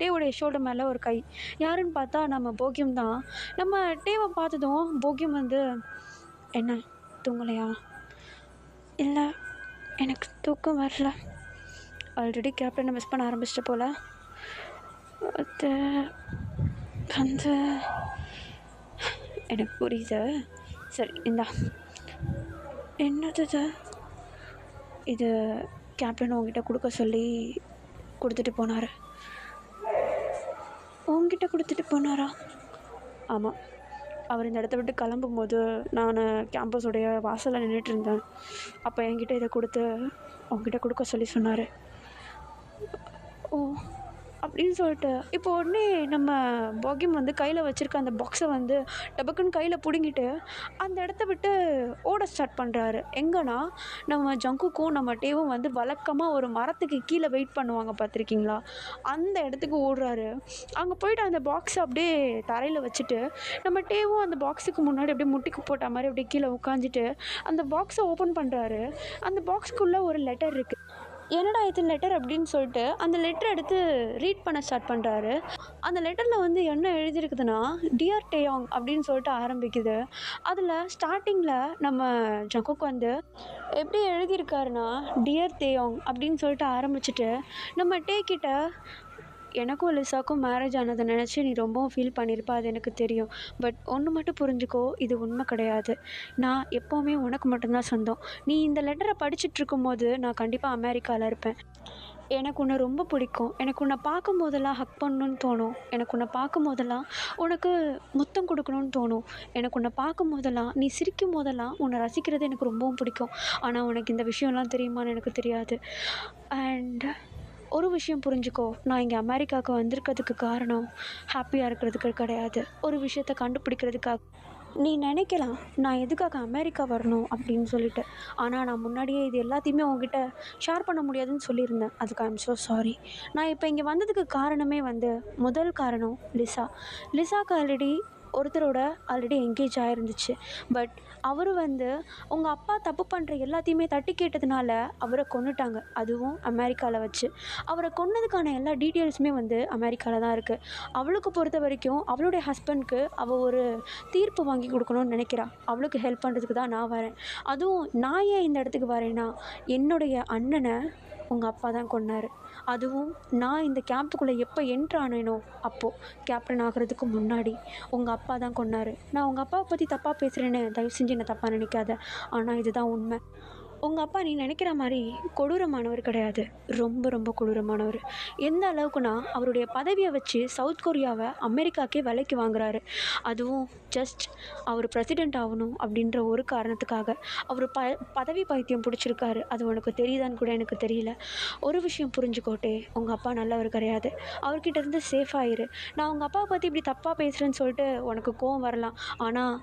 டேவுடைய ஷோல்டர் மேலே ஒரு கை, யாருன்னு பார்த்தா நம்ம போகியம் தான். நம்ம டேவை பார்த்ததும் போகியம் வந்து, என்ன தூங்கலையா? இல்லை, எனக்கு தூக்கம் வரல, ஆல்ரெடி கேப்டனை மிஸ் பண்ண ஆரம்பிச்சிட்ட போல், அது வந்து எனக்கு புரியுது, சரி இந்தா. என்னது இது கேப்டன் உங்ககிட்ட கொடுக்க சொல்லி கொடுத்துட்டு போனார். உங்ககிட்ட கொடுத்துட்டு போனாரா? ஆமாம், அவர் இந்த இடத்த விட்டு கிளம்பும்போது நான் கேம்பஸோடைய வாசலில் நின்றுட்டு இருந்தேன். அப்போ என்கிட்ட இதை கொடுத்து உங்ககிட்ட கொடுக்க சொல்லி சொன்னார். ஓ அப்படின்னு சொல்லிட்டு இப்போ உடனே நம்ம போகியம் வந்து கையில் வச்சுருக்க அந்த பாக்ஸை வந்து டபக்குன்னு கையில் பிடுங்கிட்டு அந்த இடத்த விட்டு ஓட ஸ்டார்ட் பண்ணுறாரு. எங்கன்னா நம்ம ஜங்குக்கும் நம்ம டேவும் வந்து வழக்கமாக ஒரு மரத்துக்கு கீழே வெயிட் பண்ணுவாங்க பார்த்துருக்கீங்களா, அந்த இடத்துக்கு ஓடுறாரு. அங்கே போய்ட்டு அந்த பாக்ஸை அப்படியே தரையில் வச்சுட்டு நம்ம டேவும் அந்த பாக்ஸுக்கு முன்னாடி அப்படியே முட்டிக்கு போட்ட மாதிரி அப்படியே கீழே உட்காந்துட்டு அந்த பாக்ஸை ஓப்பன் பண்ணுறாரு. அந்த பாக்ஸுக்குள்ளே ஒரு லெட்டர் இருக்குது. என்னடா இது லெட்டர் அப்படின்னு சொல்லிட்டு அந்த லெட்டர் எடுத்து ரீட் பண்ண ஸ்டார்ட் பண்ணுறாரு. அந்த லெட்டரில் வந்து என்ன எழுதியிருக்குதுன்னா, டியர் டேயாங் அப்படின்னு சொல்லிட்டு ஆரம்பிக்குது. அதில் ஸ்டார்டிங்கில் நம்ம ஜங்குக் வந்து எப்படி எழுதியிருக்காருன்னா, டியர் டேயாங் அப்படின்னு சொல்லிட்டு ஆரம்பிச்சுட்டு நம்ம டே கிட்ட, எனக்கும் லிசாக்கும் மேரேஜ் ஆனதை நினச்சி நீ ரொம்பவும் ஃபீல் பண்ணியிருப்ப, அது எனக்கு தெரியும். பட் ஒன்று மட்டும் புரிஞ்சுக்கோ, இது உண்மை கிடையாது. நான் எப்போவுமே உனக்கு மட்டும்தான் சொந்தம். நீ இந்த லெட்டரை படிச்சுட்டு இருக்கும்போது நான் கண்டிப்பாக அமெரிக்காவில் இருப்பேன். எனக்கு உன்னை ரொம்ப பிடிக்கும். எனக்கு உன்னை பார்க்கும் போதெல்லாம் ஹக் பண்ணணுன்னு தோணும். எனக்கு உன்னை பார்க்கும் போதெல்லாம் உனக்கு முத்தம் கொடுக்கணுன்னு தோணும். எனக்கு உன்னை பார்க்கும் போதெல்லாம், நீ சிரிக்கும் போதெல்லாம் உன்னை ரசிக்கிறது எனக்கு ரொம்பவும் பிடிக்கும். ஆனால் உனக்கு இந்த விஷயம்லாம் தெரியுமான்னு எனக்கு தெரியாது. அண்ட் ஒரு விஷயம் புரிஞ்சுக்கோ, நான் இங்கே அமெரிக்காவுக்கு வந்திருக்கிறதுக்கு காரணம் ஹாப்பியாக இருக்கிறதுக்கு கிடையாது, ஒரு விஷயத்தை கண்டுபிடிக்கிறதுக்காக. நீ நினைக்கலாம் நான் எதுக்காக அமெரிக்கா வரணும் அப்படின்னு சொல்லிட்டு, ஆனால் நான் முன்னாடியே இது எல்லாத்தையுமே உங்ககிட்ட ஷேர் பண்ண முடியாதுன்னு சொல்லியிருந்தேன். அதுக்கு ஐம் ஸோ சாரி. நான் இப்போ இங்கே வந்ததுக்கு காரணமே வந்து, முதல் காரணம் லிசாக்கு ஒருத்தரோட ஆல்ரெடி என்கேஜ் ஆகிருந்துச்சு. பட் அவர் வந்து உங்கள் அப்பா தப்பு பண்ணுற எல்லாத்தையுமே தட்டி கேட்டதுனால அவரை கொன்னுட்டாங்க, அதுவும் அமெரிக்காவில் வச்சு. அவரை கொன்னதுக்கான எல்லா டீட்டெயில்ஸுமே வந்து அமெரிக்காவில் தான் இருக்குது. அவளுக்கு பொறுத்த வரைக்கும் அவளுடைய ஹஸ்பண்ட்க்கு அவள் ஒரு தீர்ப்பு வாங்கி கொடுக்கணும்னு நினைக்கிறா. அவளுக்கு ஹெல்ப் பண்ணுறதுக்கு தான் நான் வரேன். அதுவும் நான் ஏன் இந்த இடத்துக்கு வரேன்னா, என்னுடைய அண்ணனை உங்கள் அப்பா தான் கொன்னார். அதுவும் நான் இந்த கேம்புக்குள்ளே எப்போ என்ட்ரு ஆனேனோ அப்போது, கேப்டன் ஆகிறதுக்கு முன்னாடி உங்கள் அப்பா தான் கொன்னார். நான் உங்கள் அப்பாவை பற்றி தப்பாக பேசுகிறேன்னு தயவு செஞ்சு என்னை தப்பாக நினைக்காத, ஆனால் இதுதான் உண்மை. உங்கள் அப்பா நீ நினைக்கிற மாதிரி கொடூரமானவர் கிடையாது, ரொம்ப ரொம்ப கொடூரமானவர். எந்த அளவுக்குனா, அவருடைய பதவியை வச்சு சவுத் கொரியாவை அமெரிக்காக்கே விலைக்கு வாங்குறாரு. அதுவும் ஜஸ்ட் அவர் பிரசிடெண்ட் ஆகணும் அப்படின்ற ஒரு காரணத்துக்காக. அவர் பதவி பைத்தியம் பிடிச்சிருக்காரு. அது உனக்கு தெரியுதான்னு கூட எனக்கு தெரியல. ஒரு விஷயம் புரிஞ்சுக்கோட்டே, உங்கள் அப்பா நல்லவர் கிடையாது. அவர்கிட்ட இருந்து சேஃபாயிரு. நான் உங்கள் அப்பாவை பற்றி இப்படி தப்பாக பேசுகிறேன்னு சொல்லிட்டு உனக்கு கோவம் வரலாம், ஆனால்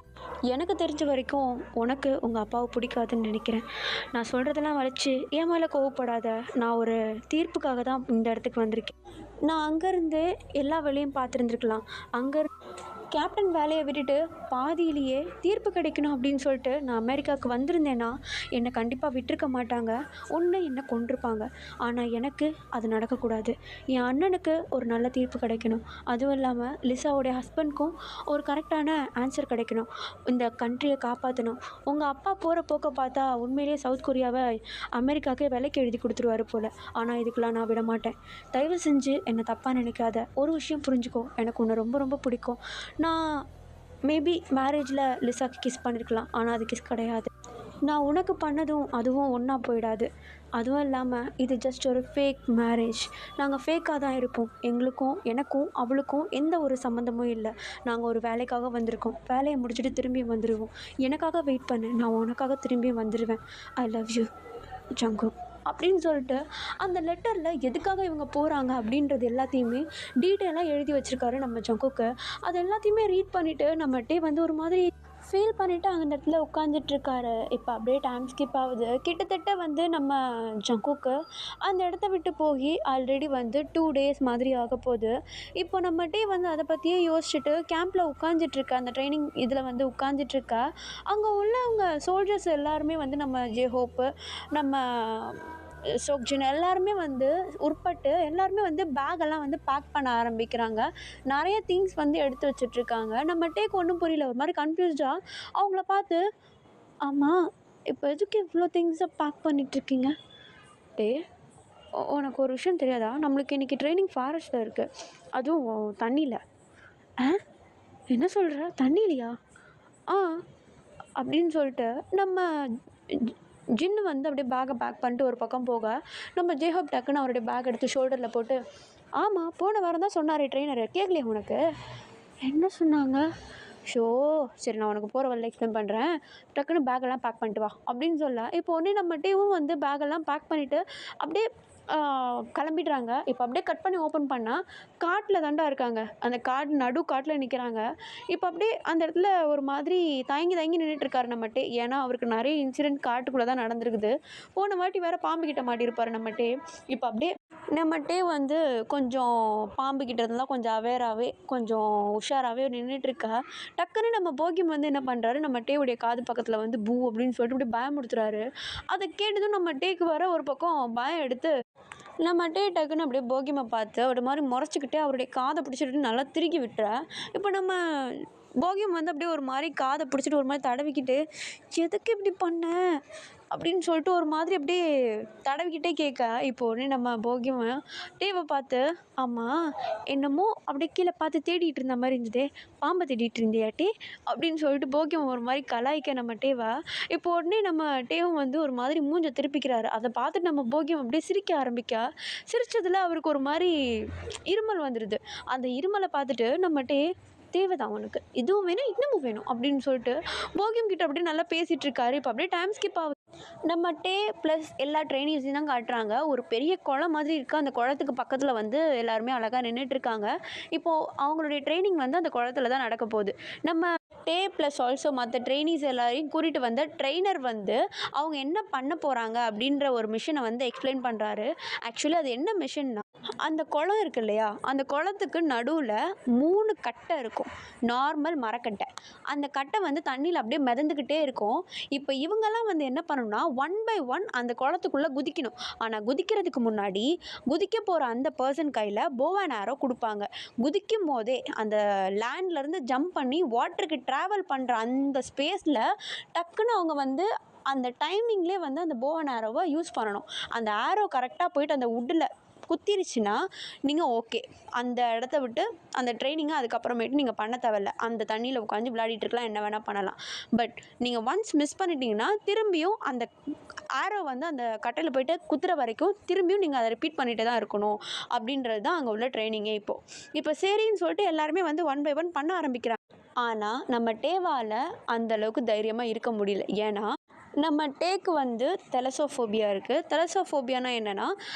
எனக்கு தெரிஞ்ச வரைக்கும் உனக்கு உங்கள் அப்பாவை பிடிக்காதுன்னு நினைக்கிறேன். நான் சொல்கிறதெல்லாம் வச்சு என் மேலே கோவப்படாத. நான் ஒரு தீர்ப்புக்காக தான் இந்த இடத்துக்கு வந்திருக்கேன். நான் அங்கேருந்து எல்லா வேலையும் பார்த்துருந்துருக்கலாம். அங்கே கேப்டன் வேலையை விட்டுட்டு பாதியிலேயே தீர்ப்பு கிடைக்கணும் அப்படின்னு சொல்லிட்டு நான் அமெரிக்காவுக்கு வந்திருந்தேன்னா என்னை கண்டிப்பாக விட்டுருக்க மாட்டாங்க, ஒன்று என்னை கொண்டிருப்பாங்க. ஆனால் எனக்கு அது நடக்கக்கூடாது. என் அண்ணனுக்கு ஒரு நல்ல தீர்ப்பு கிடைக்கணும். அதுவும் இல்லாமல் லிசாவோடைய ஹஸ்பண்ட்க்கும் ஒரு கரெக்டான ஆன்சர் கிடைக்கணும். இந்த கண்ட்ரியை காப்பாற்றணும். உங்கள் அப்பா போகிற போக்க பார்த்தா உண்மையிலேயே சவுத் கொரியாவை அமெரிக்காவுக்கே விலைக்கு எழுதி கொடுத்துருவாரு போல். ஆனால் இதுக்கெலாம் நான் விட மாட்டேன். தயவு செஞ்சு என்னை தப்பாக நினைக்காத. ஒரு விஷயம் புரிஞ்சுக்கோ, எனக்கு உன்னை ரொம்ப ரொம்ப பிடிக்கும். நான் மேபி மேரேஜில் லிசாக்கு கிஸ் பண்ணியிருக்கலாம், ஆனால் அது கிஸ் கிடையாது. நான் உனக்கு பண்ணதும் அதுவும் ஒன்றா போயிடாது. அதுவும் இல்லாமல் இது ஜஸ்ட் ஒரு ஃபேக் மேரேஜ். நாங்கள் ஃபேக்காக தான் இருப்போம். எனக்கும் அவளுக்கும் எந்த ஒரு சம்மந்தமும் இல்லை. நாங்கள் ஒரு வேலைக்காக வந்திருக்கோம். வேலையை முடிச்சுட்டு திரும்பி வந்துடுவோம். எனக்காக வெயிட் பண்ணு, நான் உனக்காக திரும்பி வந்துடுவேன். ஐ லவ் யூ ஜங்குக் அப்படின்னு சொல்லிட்டு அந்த லெட்டரில் எதுக்காக இவங்க போகிறாங்க அப்படின்றது எல்லாத்தையுமே டீட்டெயிலாக எழுதி வச்சுருக்காரு நம்ம ஜங்குக்கு. அது எல்லாத்தையுமே ரீட் பண்ணிவிட்டு நம்மகிட்டே வந்து ஒரு மாதிரி ஃபீல் பண்ணிவிட்டு அந்த இடத்துல உட்காந்துட்ருக்காரு. இப்போ அப்படியே டைம் ஸ்கிப் ஆகுது. கிட்டத்தட்ட வந்து நம்ம ஜங்குக்கு அந்த இடத்த விட்டு போய் ஆல்ரெடி வந்து 2 days மாதிரி ஆக போகுது. இப்போ நம்மகிட்டே வந்து அதை பற்றியே யோசிச்சுட்டு கேம்பில் உட்காந்துட்ருக்க, அந்த ட்ரைனிங் இதில் வந்து உட்காந்துட்ருக்க, அங்கே உள்ளவங்க சோல்ஜர்ஸ் எல்லாருமே வந்து நம்ம ஜேஹோப்பு, நம்ம சோக்ஜின் எல்லாருமே வந்து உட்பட்டு எல்லாருமே வந்து பேக்கெல்லாம் வந்து பேக் பண்ண ஆரம்பிக்கிறாங்க. நிறைய திங்ஸ் வந்து எடுத்து வச்சிட்ருக்காங்க. நம்ம டேக்கு ஒன்றும் புரியல, ஒரு மாதிரி கன்ஃபியூஸ்டாக அவங்கள பார்த்து, ஆமாம் இப்போ எதுக்கு இவ்வளோ திங்ஸை பேக் பண்ணிகிட்ருக்கீங்க? டே, உனக்கு ஒரு விஷயம் தெரியாதா? நம்மளுக்கு இன்றைக்கி ட்ரைனிங் ஃபாரஸ்ட்டில் இருக்குது, அதுவும் தண்ணியில். ஆ, என்ன சொல்கிற? தண்ணிலையா? ஆ அப்படின்னு சொல்லிட்டு நம்ம ஜின்னு வந்து அப்படியே பேக்கை பேக் பண்ணிட்டு ஒரு பக்கம் போக, நம்ம ஜேஹோப் டக்குன்னு அவருடைய பேக் எடுத்து ஷோல்டரில் போட்டு, ஆமாம் போன வாரம் தான் சொன்னார் ட்ரெயினரு, கேட்கலையா உனக்கு? என்ன சொன்னாங்க? ஷோ, சரி நான் உனக்கு போகிற வழியில் எக்ஸ்பிளைன் பண்ணுறேன், டக்குன்னு பேக்கெல்லாம் பேக் பண்ணிட்டு வா அப்படின்னு சொல்ல, இப்போ உடனே நம்ம டேவும் வந்து பேக்கெல்லாம் பேக் பண்ணிவிட்டு அப்படியே கிளம்பிடுறாங்க. இப்போ அப்படியே கட் பண்ணி ஓப்பன் பண்ணால் காட்டில் தாண்டா இருக்காங்க. அந்த நடு காட்டில் நிற்கிறாங்க. இப்போ அப்படியே அந்த இடத்துல ஒரு மாதிரி தயங்கி நின்றுட்டுருக்காரு நம்மட்டே. ஏன்னா அவருக்கு நிறைய இன்சிடென்ட் காட்டுக்குள்ளே தான் நடந்திருக்குது. போன வாட்டி வேறு பாம்புக்கிட்ட மாட்டியிருப்பார் நம்மட்டே. இப்போ அப்படியே நம்மட்டே வந்து கொஞ்சம் பாம்புக்கிட்ட இருந்தால் கொஞ்சம் அவேராகவே கொஞ்சம் உஷாராகவே நின்றுட்டுருக்கா. டக்குன்னு நம்ம போகியம் வந்து என்ன பண்ணுறாரு, நம்ம டேவுடைய காது பக்கத்தில் வந்து பூ அப்படின்னு சொல்லிட்டு இப்படி பயமுறுத்துறாரு. அதை கேட்டதும் நம்ம டேக்கு வர ஒரு பக்கம் பயம் எடுத்து நம்ம டக்குன்னு அப்படியே போகியமை பார்த்து ஒரு மாதிரி முறைச்சிக்கிட்டே அவருடைய காதை பிடிச்சிட்டு நல்லா திருக்கி விட்டுறேன். இப்போ நம்ம போகியம் வந்து அப்படியே ஒரு மாதிரி காதை பிடிச்சிட்டு ஒரு மாதிரி தடவிக்கிட்டு, எதுக்கு இப்படி பண்ண அப்படின்னு சொல்லிட்டு ஒரு மாதிரி அப்படியே தடவிக்கிட்டே கேட்க, இப்போ உடனே நம்ம போகியம் டேவை பார்த்து, ஆமாம் என்னமோ அப்படியே கீழே பார்த்து தேடிட்டு இருந்த மாதிரி இருந்ததே, பாம்பை தேடிட்டு இருந்தியாட்டி அப்படின்னு சொல்லிட்டு போகியம் ஒரு மாதிரி கலாய்க்க நம்ம டேவா. இப்போ உடனே நம்ம டேவும் வந்து ஒரு மாதிரி மூஞ்சை திருப்பிக்கிறாரு. அதை பார்த்துட்டு நம்ம போகியம் அப்படியே சிரிக்க ஆரம்பிக்க, சிரிச்சதில் அவருக்கு ஒரு மாதிரி இருமல் வந்துடுது. அந்த இருமலை பார்த்துட்டு நம்ம தேவைதான் உனக்கு, இதுவும் வேணும் இன்னமும் வேணும் அப்படின்னு சொல்லிட்டு போகியம் கிட்ட அப்படியே நல்லா பேசிகிட்டு இருக்காரு. இப்போ அப்படியே டைம் ஸ்கிப் ஆகுது. நம்ம ப்ளஸ் எல்லா ட்ரைனிங்ஸையும் தான் காட்டுறாங்க. ஒரு பெரிய குளம் மாதிரி இருக்குது. அந்த குளத்துக்கு பக்கத்தில் வந்து எல்லாருமே அழகாக நின்றுட்டுருக்காங்க. இப்போது அவங்களுடைய ட்ரைனிங் வந்து அந்த குளத்துல தான் நடக்க போகுது. நம்ம ப்ளஸ் ஆல்சோ மற்ற ட்ரைனிஸ் எல்லாரையும் கூட்டிகிட்டு வந்த ட்ரெயினர் வந்து அவங்க என்ன பண்ண போகிறாங்க அப்படின்ற ஒரு மிஷனை வந்து எக்ஸ்பிளைன் பண்ணுறாரு. ஆக்சுவலி அது என்ன மிஷன்னா, அந்த குளம் இருக்கு இல்லையா, அந்த குளத்துக்கு நடுவில் 3 கட்டை இருக்கும், நார்மல் மரக்கட்டை. அந்த கட்டை வந்து தண்ணியில் அப்படியே மிதந்துக்கிட்டே இருக்கும். இப்போ இவங்கெல்லாம் வந்து என்ன பண்ணணும்னா 1 by 1 அந்த குளத்துக்குள்ளே குதிக்கணும். ஆனால் குதிக்கிறதுக்கு முன்னாடி குதிக்க போகிற அந்த பர்சன் கையில் போவ் அண்ட் ஆரோ கொடுப்பாங்க. குதிக்கும் போதே அந்த லேண்ட்லேருந்து ஜம்ப் பண்ணி வாட்டருக்கு ட்ராவல் பண்ணுற அந்த ஸ்பேஸில் டக்குன்னு அவங்க வந்து அந்த டைமிங்லேயே வந்து அந்த போவ் அண்ட் ஆரோவை யூஸ் பண்ணணும். அந்த ஆரோ கரெக்டாக போயிட்டு அந்த வுட்டில் குத்திருச்சுன்னா நீங்கள் ஓகே, அந்த இடத்த விட்டு அந்த ட்ரைனிங்கை அதுக்கப்புறமேட்டு நீங்கள் பண்ண தேவையில்ல. அந்த தண்ணியில் உட்காந்து விளையாடிட்டு இருக்கலாம், என்ன வேணால் பண்ணலாம். பட் நீங்கள் ஒன்ஸ் மிஸ் பண்ணிட்டீங்கன்னா திரும்பியும் அந்த ஆரோ வந்து அந்த கட்டையில் போய்ட்டு குத்துற வரைக்கும் திரும்பியும் நீங்கள் அதை ரிப்பீட் பண்ணிகிட்டே தான் இருக்கணும் அப்படின்றது தான் அங்கே உள்ள ட்ரைனிங்கே. இப்போ சரின்னு சொல்லிட்டு எல்லாருமே வந்து 1 by 1 பண்ண ஆரம்பிக்கிறாங்க. ஆனால் நம்ம டேவால் அந்தளவுக்கு தைரியமாக இருக்க முடியல. ஏன்னா நம்ம டேக்கு வந்து தெலசோஃபோபியா இருக்குது. தெலசோஃபோபியானா என்னென்னா,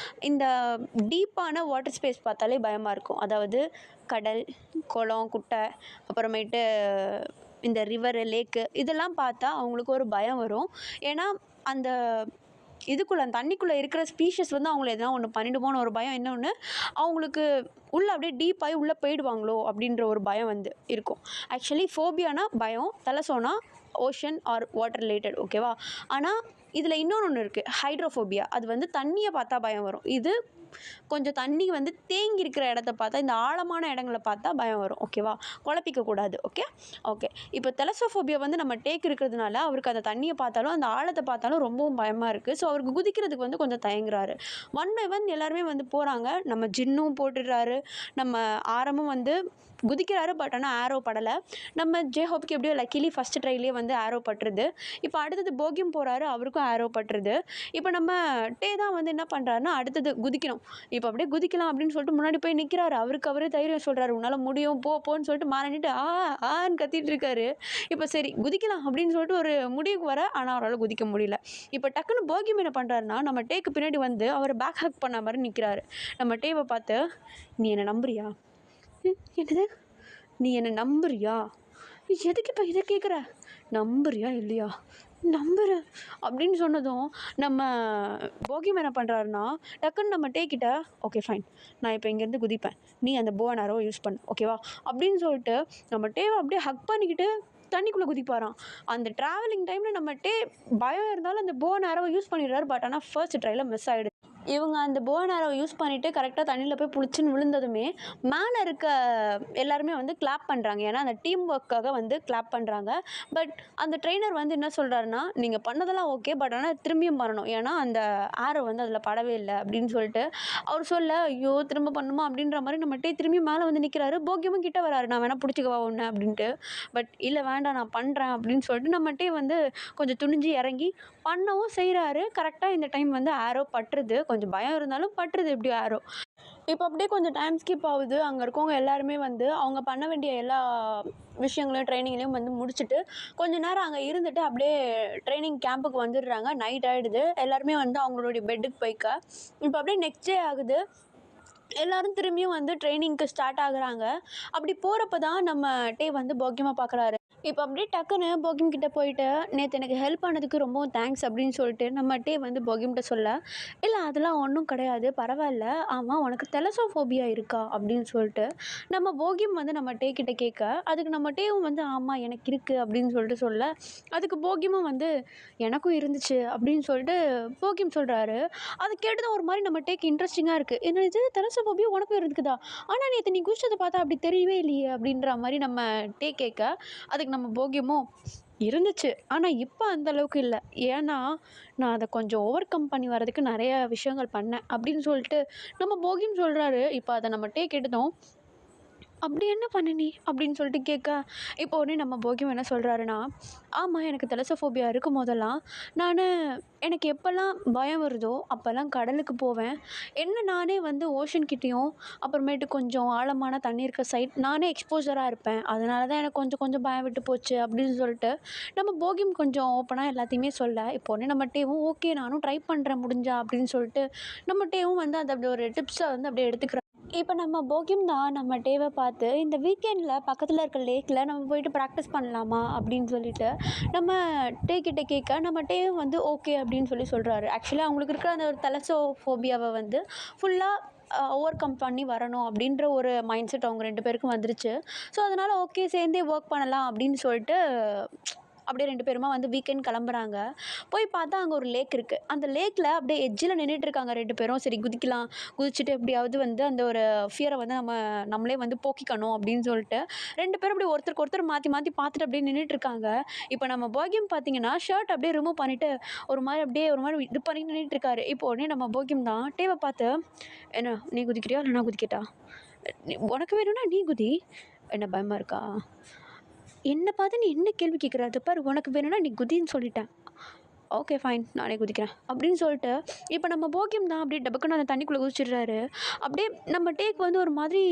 இந்த டீப்பான வாட்டர் ஸ்பேஸ் பார்த்தாலே பயமாக இருக்கும். அதாவது கடல், குளம், குட்டை, அப்புறமேட்டு இந்த ரிவரு, லேக்கு இதெல்லாம் பார்த்தா அவங்களுக்கு ஒரு பயம் வரும். ஏன்னா அந்த இதுக்குள்ளே அந்த தண்ணிக்குள்ளே இருக்கிற ஸ்பீஷஸ் வந்து அவங்கள எதனா ஒன்று பண்ணிடுமோன்னு ஒரு பயம். இன்னொன்று அவங்களுக்கு உள்ளே அப்படியே டீப்பாகி உள்ளே போயிடுவாங்களோ அப்படின்ற ஒரு பயம் வந்து இருக்கும். ஆக்சுவலி ஃபோபியானா பயம், தெலசோனா ஓஷன் ஆர் வாட்டர் ரிலேட்டட், ஓகேவா? ஆனால் இதில் இன்னொன்று இருக்குது, ஹைட்ரோஃபோபியா. அது வந்து தண்ணியை பார்த்தா பயம் வரும். இது கொஞ்சம் தண்ணி வந்து தேங்கி இருக்கிற இடத்த பார்த்தா, இந்த ஆழமான இடங்கள பார்த்தா பயம் வரும். ஓகேவா? குழப்பிக்க கூடாது. ஓகே? ஓகே. இப்போ தலசோஃபோபியா வந்து நம்ம டேக் இருக்கிறதுனால, அவருக்கு அந்த தண்ணிய பார்த்தாலும், அந்த ஆழத்த பார்த்தாலும் ரொம்பவும் பயமா இருக்கு. ஸோ, அவருக்கு குதிக்கிறதுக்கு வந்து கொஞ்சம் தயங்குறாரு. ஒன் பை ஒன் எல்லாருமே வந்து போறாங்க. நம்ம ஜின்னும் போட்டுடுறாரு. நம்ம ஆரமும் வந்து குதிக்கிறாரு. பட் ஆனா ஆரோ படல. நம்ம ஜேஹோப்க்கு எப்படியோ லக்கிலி ஃபர்ஸ்ட் ட்ரைலயே வந்து ஆரோ பட்டுருது. இப்போ அடுத்தது போகியும் போறாரு. அவருக்கும் ஆரோ பட்டுருது. இப்போ நம்ம டே தான் வந்து என்ன பண்றாருன்னா, அடுத்தது குதிக்கணும். இப்போ அப்படியே குதிக்கலாம் அப்படின்னு சொல்லிட்டு முன்னாடி போய் நிற்கிறாரு. அவருக்கு அவரே தைரியம் சொல்றாரு. உன்னால முடியும், போ போன்னு சொல்லிட்டு மேலே நின்னுட்டு ஆன்னு கத்திட்டு இருக்காரு. இப்போ சரி குதிக்கலாம் அப்படின்னு சொல்லிட்டு ஒரு முடிவுக்கு வர, ஆனால் அவரால் குதிக்க முடியல. இப்போ டக்குன்னு போகியம் என்ன பண்றாருன்னா, நம்ம டேக்கு பின்னாடி வந்து அவர் பேக் ஹக் பண்ண மாதிரி நிற்கிறாரு. நம்ம டேவை பார்த்து, நீ என்ன நம்புறியா? என்னது? நீ என்ன நம்புறியா? எதுக்கு இப்போ இதை கேட்குற? நம்புறியா இல்லையா? நம்புறேன் அப்படின்னு சொன்னதும் நம்ம போகியம் என்ன பண்ணுறாருன்னா, டக்குன்னு நம்ம டேக்கிட்ட ஓகே ஃபைன், நான் இப்போ இங்கேருந்து குதிப்பேன், நீ அந்த போ அண்ட் ஆரோவை யூஸ் பண்ணு ஓகேவா அப்படின்னு சொல்லிட்டு நம்ம டேவை அப்படியே ஹக் பண்ணிக்கிட்டு தண்ணிக்குள்ளே குதிப்பாராம். அந்த ட்ராவலிங் டைமில் நம்ம டே பயம் இருந்தாலும் அந்த போ அண்ட் ஆரோவை யூஸ் பண்ணிடுறாரு. பட் ஆனால் ஃபர்ஸ்ட் ட்ரையில் மிஸ் ஆகிடுது. இவங்க அந்த போ அண்ட் ஆரோவை யூஸ் பண்ணிவிட்டு கரெக்டாக தண்ணியில் போய் புளிச்சுன்னு விழுந்ததுமே மேலே இருக்க எல்லாருமே வந்து கிளாப் பண்ணுறாங்க. ஏன்னா அந்த டீம் ஒர்க்காக வந்து கிளாப் பண்ணுறாங்க. பட் அந்த ட்ரெயினர் வந்து என்ன சொல்கிறாருன்னா, நீங்கள் பண்ணதெல்லாம் ஓகே, பட் ஆனால் திரும்பியும் பண்ணணும், ஏன்னா அந்த ஆரோ வந்து அதில் படவே இல்லை அப்படின்னு சொல்லிட்டு அவர் சொல்ல, ஐயோ திரும்ப பண்ணுமா அப்படின்ற மாதிரி நம்ம டே திரும்பி மேலே வந்து நிற்கிறாரு. போகியமும் கிட்ட வராரு, நான் வேணால் பிடிச்சிக்கவா ஒன்று அப்படின்ட்டு. பட் இல்லை வேண்டாம் நான் பண்ணுறேன் அப்படின்னு சொல்லிட்டு நம்ம டே வந்து கொஞ்சம் துணிஞ்சு இறங்கி பண்ணவும் செய்கிறாரு. கரெக்டாக இந்த டைம் வந்து ஆரோ பட்டுருது. கொஞ்சம் பயம் இருந்தாலும் பட்டுருது எப்படியோ ஆரோ. இப்போ அப்படியே கொஞ்சம் டைம் ஸ்கிப் ஆகுது. அங்கே இருக்கவங்க எல்லாருமே வந்து அவங்க பண்ண வேண்டிய எல்லா விஷயங்களையும் ட்ரைனிங்லேயும் வந்து முடிச்சுட்டு கொஞ்ச நேரம் அங்கே இருந்துட்டு அப்படியே ட்ரைனிங் கேம்புக்கு வந்துடுறாங்க. நைட் ஆகிடுது. எல்லாருமே வந்து அவங்களுடைய பெட்டுக்கு போய்க்க. இப்போ அப்படியே நெக்ஸ்ட் டே ஆகுது. எல்லாரும் திரும்பியும் வந்து ட்ரைனிங்க்கு ஸ்டார்ட் ஆகுறாங்க. அப்படி போகிறப்ப தான் நம்ம டே வந்து போகியமாக பார்க்குறாரு. இப்போ அப்படியே டக்குன்னு போகியம் கிட்ட போயிட்டு, நேற்று எனக்கு ஹெல்ப் பண்ணதுக்கு ரொம்பவும் தேங்க்ஸ் அப்படின்னு சொல்லிட்டு நம்ம டே வந்து போகியம்கிட்ட சொல்ல, இல்லை அதெல்லாம் ஒன்றும் கிடையாது, பரவாயில்ல. ஆமாம் உனக்கு தெலசோஃபோபியா இருக்கா அப்படின்னு சொல்லிட்டு நம்ம போகியம் வந்து நம்ம டே கிட்ட கேட்க, அதுக்கு நம்ம டேவும் வந்து ஆமாம் எனக்கு இருக்குது அப்படின்னு சொல்லிட்டு சொல்ல, அதுக்கு போகியமும் வந்து எனக்கும் இருந்துச்சு அப்படின்னு சொல்லிட்டு போகியம் சொல்கிறாரு. அதை கேட்டதும் ஒரு மாதிரி நம்ம டேக்கு இன்ட்ரெஸ்டிங்காக இருக்குது. என்ன இது தெலசோஃபோபியா உனக்கும் இருக்குதா? ஆனால் நேற்று நீ குதிச்சதை பார்த்தா அப்படி தெரியவே இல்லையே அப்படின்ற மாதிரி நம்ம டே கேட்க, அதுக்கு நம்ம போகியமும் இருந்துச்சு, ஆனால் இப்போ அந்த அளவுக்கு இல்லை, ஏன்னா நான் அதை கொஞ்சம் ஓவர் கம் பண்ணி வர்றதுக்கு நிறைய விஷயங்கள் பண்ணேன் அப்படின்னு சொல்லிட்டு நம்ம போகியம் சொல்கிறாரு. இப்போ அதை நம்ம டே கேட்டதும், அப்படி என்ன பண்ண நீ அப்படின்னு சொல்லிட்டு கேட்க, இப்போ உடனே நம்ம போகியம் என்ன சொல்கிறாருன்னா, ஆமாம் எனக்கு தெலசோஃபோபியா இருக்கும் போதெல்லாம் நான் எனக்கு எப்போல்லாம் பயம் வருதோ அப்போல்லாம் கடலுக்கு போவேன். என்ன நானே வந்து ஓஷன்கிட்டேயும் அப்புறமேட்டு கொஞ்சம் ஆழமான தண்ணி இருக்க சைட் நானே எக்ஸ்போஜராக இருப்பேன். அதனால தான் எனக்கு கொஞ்சம் கொஞ்சம் பயம் விட்டு போச்சு அப்படின்னு சொல்லிட்டு நம்ம போகியம் கொஞ்சம் ஓப்பனாக எல்லாத்தையுமே சொல்ல, இப்போ உடனே நம்ம டேவும் ஓகே நானும் ட்ரை பண்ணுறேன் முடிஞ்சா அப்படின்னு சொல்லிட்டு நம்ம டேவும் வந்து அதை அப்படி ஒரு டிப்ஸை வந்து அப்படியே எடுத்துக்கிறோம். இப்போ நம்ம போகியம் தான் நம்ம டேவை பார்த்து, இந்த வீக்கெண்டில் பக்கத்தில் இருக்க லேக்கில் நம்ம போயிட்டு ப்ராக்டிஸ் பண்ணலாமா அப்படின்னு சொல்லிட்டு நம்ம டே கிட்ட கேட்க, நம்ம டேவும் வந்து ஓகே அப்படின்னு சொல்கிறாரு. ஆக்சுவலாக அவங்களுக்கு இருக்கிற அந்த ஒரு தலசோஃபோபியாவை வந்து ஃபுல்லாக ஓவர் கம் பண்ணி வரணும் அப்படின்ற ஒரு மைண்ட் செட் அவங்க 2 பேருக்கும் வந்துருச்சு. ஸோ அதனால் ஓகே சேர்ந்தே ஒர்க் பண்ணலாம் அப்படின்னு சொல்லிட்டு அப்படியே 2 பேருமா வந்து வீக்கெண்ட் கிளம்புறாங்க. போய் பார்த்தா அங்கே ஒரு லேக் இருக்குது. அந்த லேக்கில் அப்படியே எட்ஜில் நின்றுட்டுருக்காங்க 2 பேரும். சரி குதிக்கலாம், குதிச்சுட்டு எப்படியாவது வந்து அந்த ஒரு ஃபியரை வந்து நம்மளே வந்து போக்கிக்கணும் அப்படின்னு சொல்லிட்டு 2 பேரும் அப்படியே ஒருத்தருக்கு ஒருத்தர் மாற்றி மாற்றி பார்த்துட்டு அப்படியே நின்றுட்டுருக்காங்க. இப்போ நம்ம போகியம் பார்த்தீங்கன்னா ஷர்ட் அப்படியே ரிமூவ் பண்ணிவிட்டு ஒரு மாதிரி இது பண்ணி நின்றுட்டுருக்காரு. இப்போ உடனே நம்ம போகியம் தான் டேவை பார்த்து, என்ன நீ குதிக்கிறியா இல்லை நான் குதிக்கட்டா? உனக்கு வேணும்னா நீ குதி, என்ன பயமாக இருக்கா? என்ன பார்த்து நீ என்ன கேள்வி கேட்குற? அது பாரு உனக்கு வேணும்னா நீ குதின்னு சொல்லிட்டேன். ஓகே ஃபைன் நானே குதிக்கிறேன் அப்படின்னு சொல்லிட்டு இப்போ நம்ம போகியம் தான் அப்படியே டபக்குன்னு அந்த தண்ணிக்குள்ளே குதிச்சிடுறாரு. அப்படியே நம்ம டேக் வந்து ஒரு மாதிரி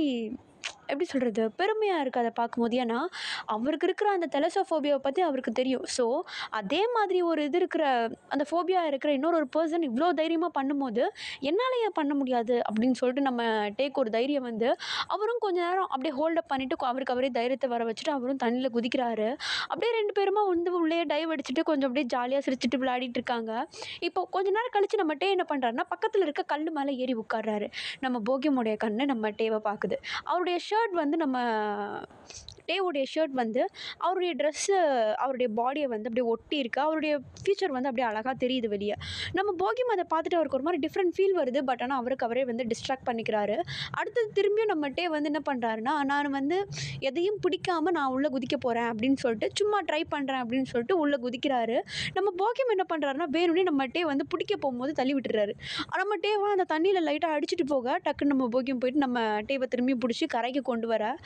எப்படி சொல்கிறது, பெருமையாக இருக்குது அதை பார்க்கும்போது. ஏன்னா அவருக்கு இருக்கிற அந்த தெலசோஃபோபியாவை பற்றி அவருக்கு தெரியும். ஸோ அதே மாதிரி ஒரு இது இருக்கிற அந்த ஃபோபியா இருக்கிற இன்னொரு பர்சன் இவ்வளோ தைரியமாக பண்ணும்போது என்னால் ஏன் பண்ண முடியாது அப்படின்னு சொல்லிட்டு நம்ம டேக் ஒரு தைரியம் வந்து அவரும் கொஞ்ச நேரம் அப்படியே ஹோல்டப் பண்ணிவிட்டு அவருக்கு அவரே தைரியத்தை வர வச்சுட்டு அவரும் தண்ணியில் குதிக்கிறாரு. அப்படியே 2 பேருமா வந்து உள்ளே டைவ் அடிச்சுட்டு கொஞ்சம் அப்படியே ஜாலியாக சிரிச்சுட்டு விளையாடிட்டு இருக்காங்க. இப்போ கொஞ்ச நேரம் கழித்து நம்ம டே என்ன பண்ணுறாருன்னா பக்கத்தில் இருக்க கல் மேலே ஏறி உட்கார்றாரு. நம்ம போகியமுடைய கண்ணு நம்ம டேவை பார்க்குது. அவருடைய ஷர்ட் வந்து நம்ம டேவுடைய ஷர்ட் வந்து அவருடைய ட்ரெஸ்ஸு அவருடைய பாடியை வந்து அப்படியே ஒட்டி இருக்கு. அவருடைய ஃபீச்சர் வந்து அப்படியே அழகா தெரியுது வெளிய. நம்ம போகிம் அத பார்த்துட்டு அவருக்கு ஒரு மாரி டிஃப்ரெண்ட் ஃபீல் வருது. பட் ஆனா அவருக்கு அவரே வந்து டிஸ்ட்ராக்ட் பண்ணிக்கிறாரு. அடுத்தது திரும்பியும் நம்ம டே வந்து என்ன பண்றாருன்னா, நான் வந்து எதையும் பிடிக்காம நான் உள்ள குதிக்க போறேன் அப்படின்னு சொல்லிட்டு, சும்மா ட்ரை பண்றேன் அப்படின்னு சொல்லிட்டு உள்ள குதிக்கிறாரு. நம்ம போகிம் என்ன பண்றாருன்னா, வேணும்னே நம்ம டே வந்து பிடிக்க போம்போது தள்ளி விட்டுறாரு. நம்ம டேவ அந்த தண்ணீல லைட்டா அடிச்சுட்டு போக, டக்குன்னு நம்ம போகியம் போயிட்டு நம்ம டேவ திரும்பியும் புடிச்சு கரைக்கு கொண்டு வர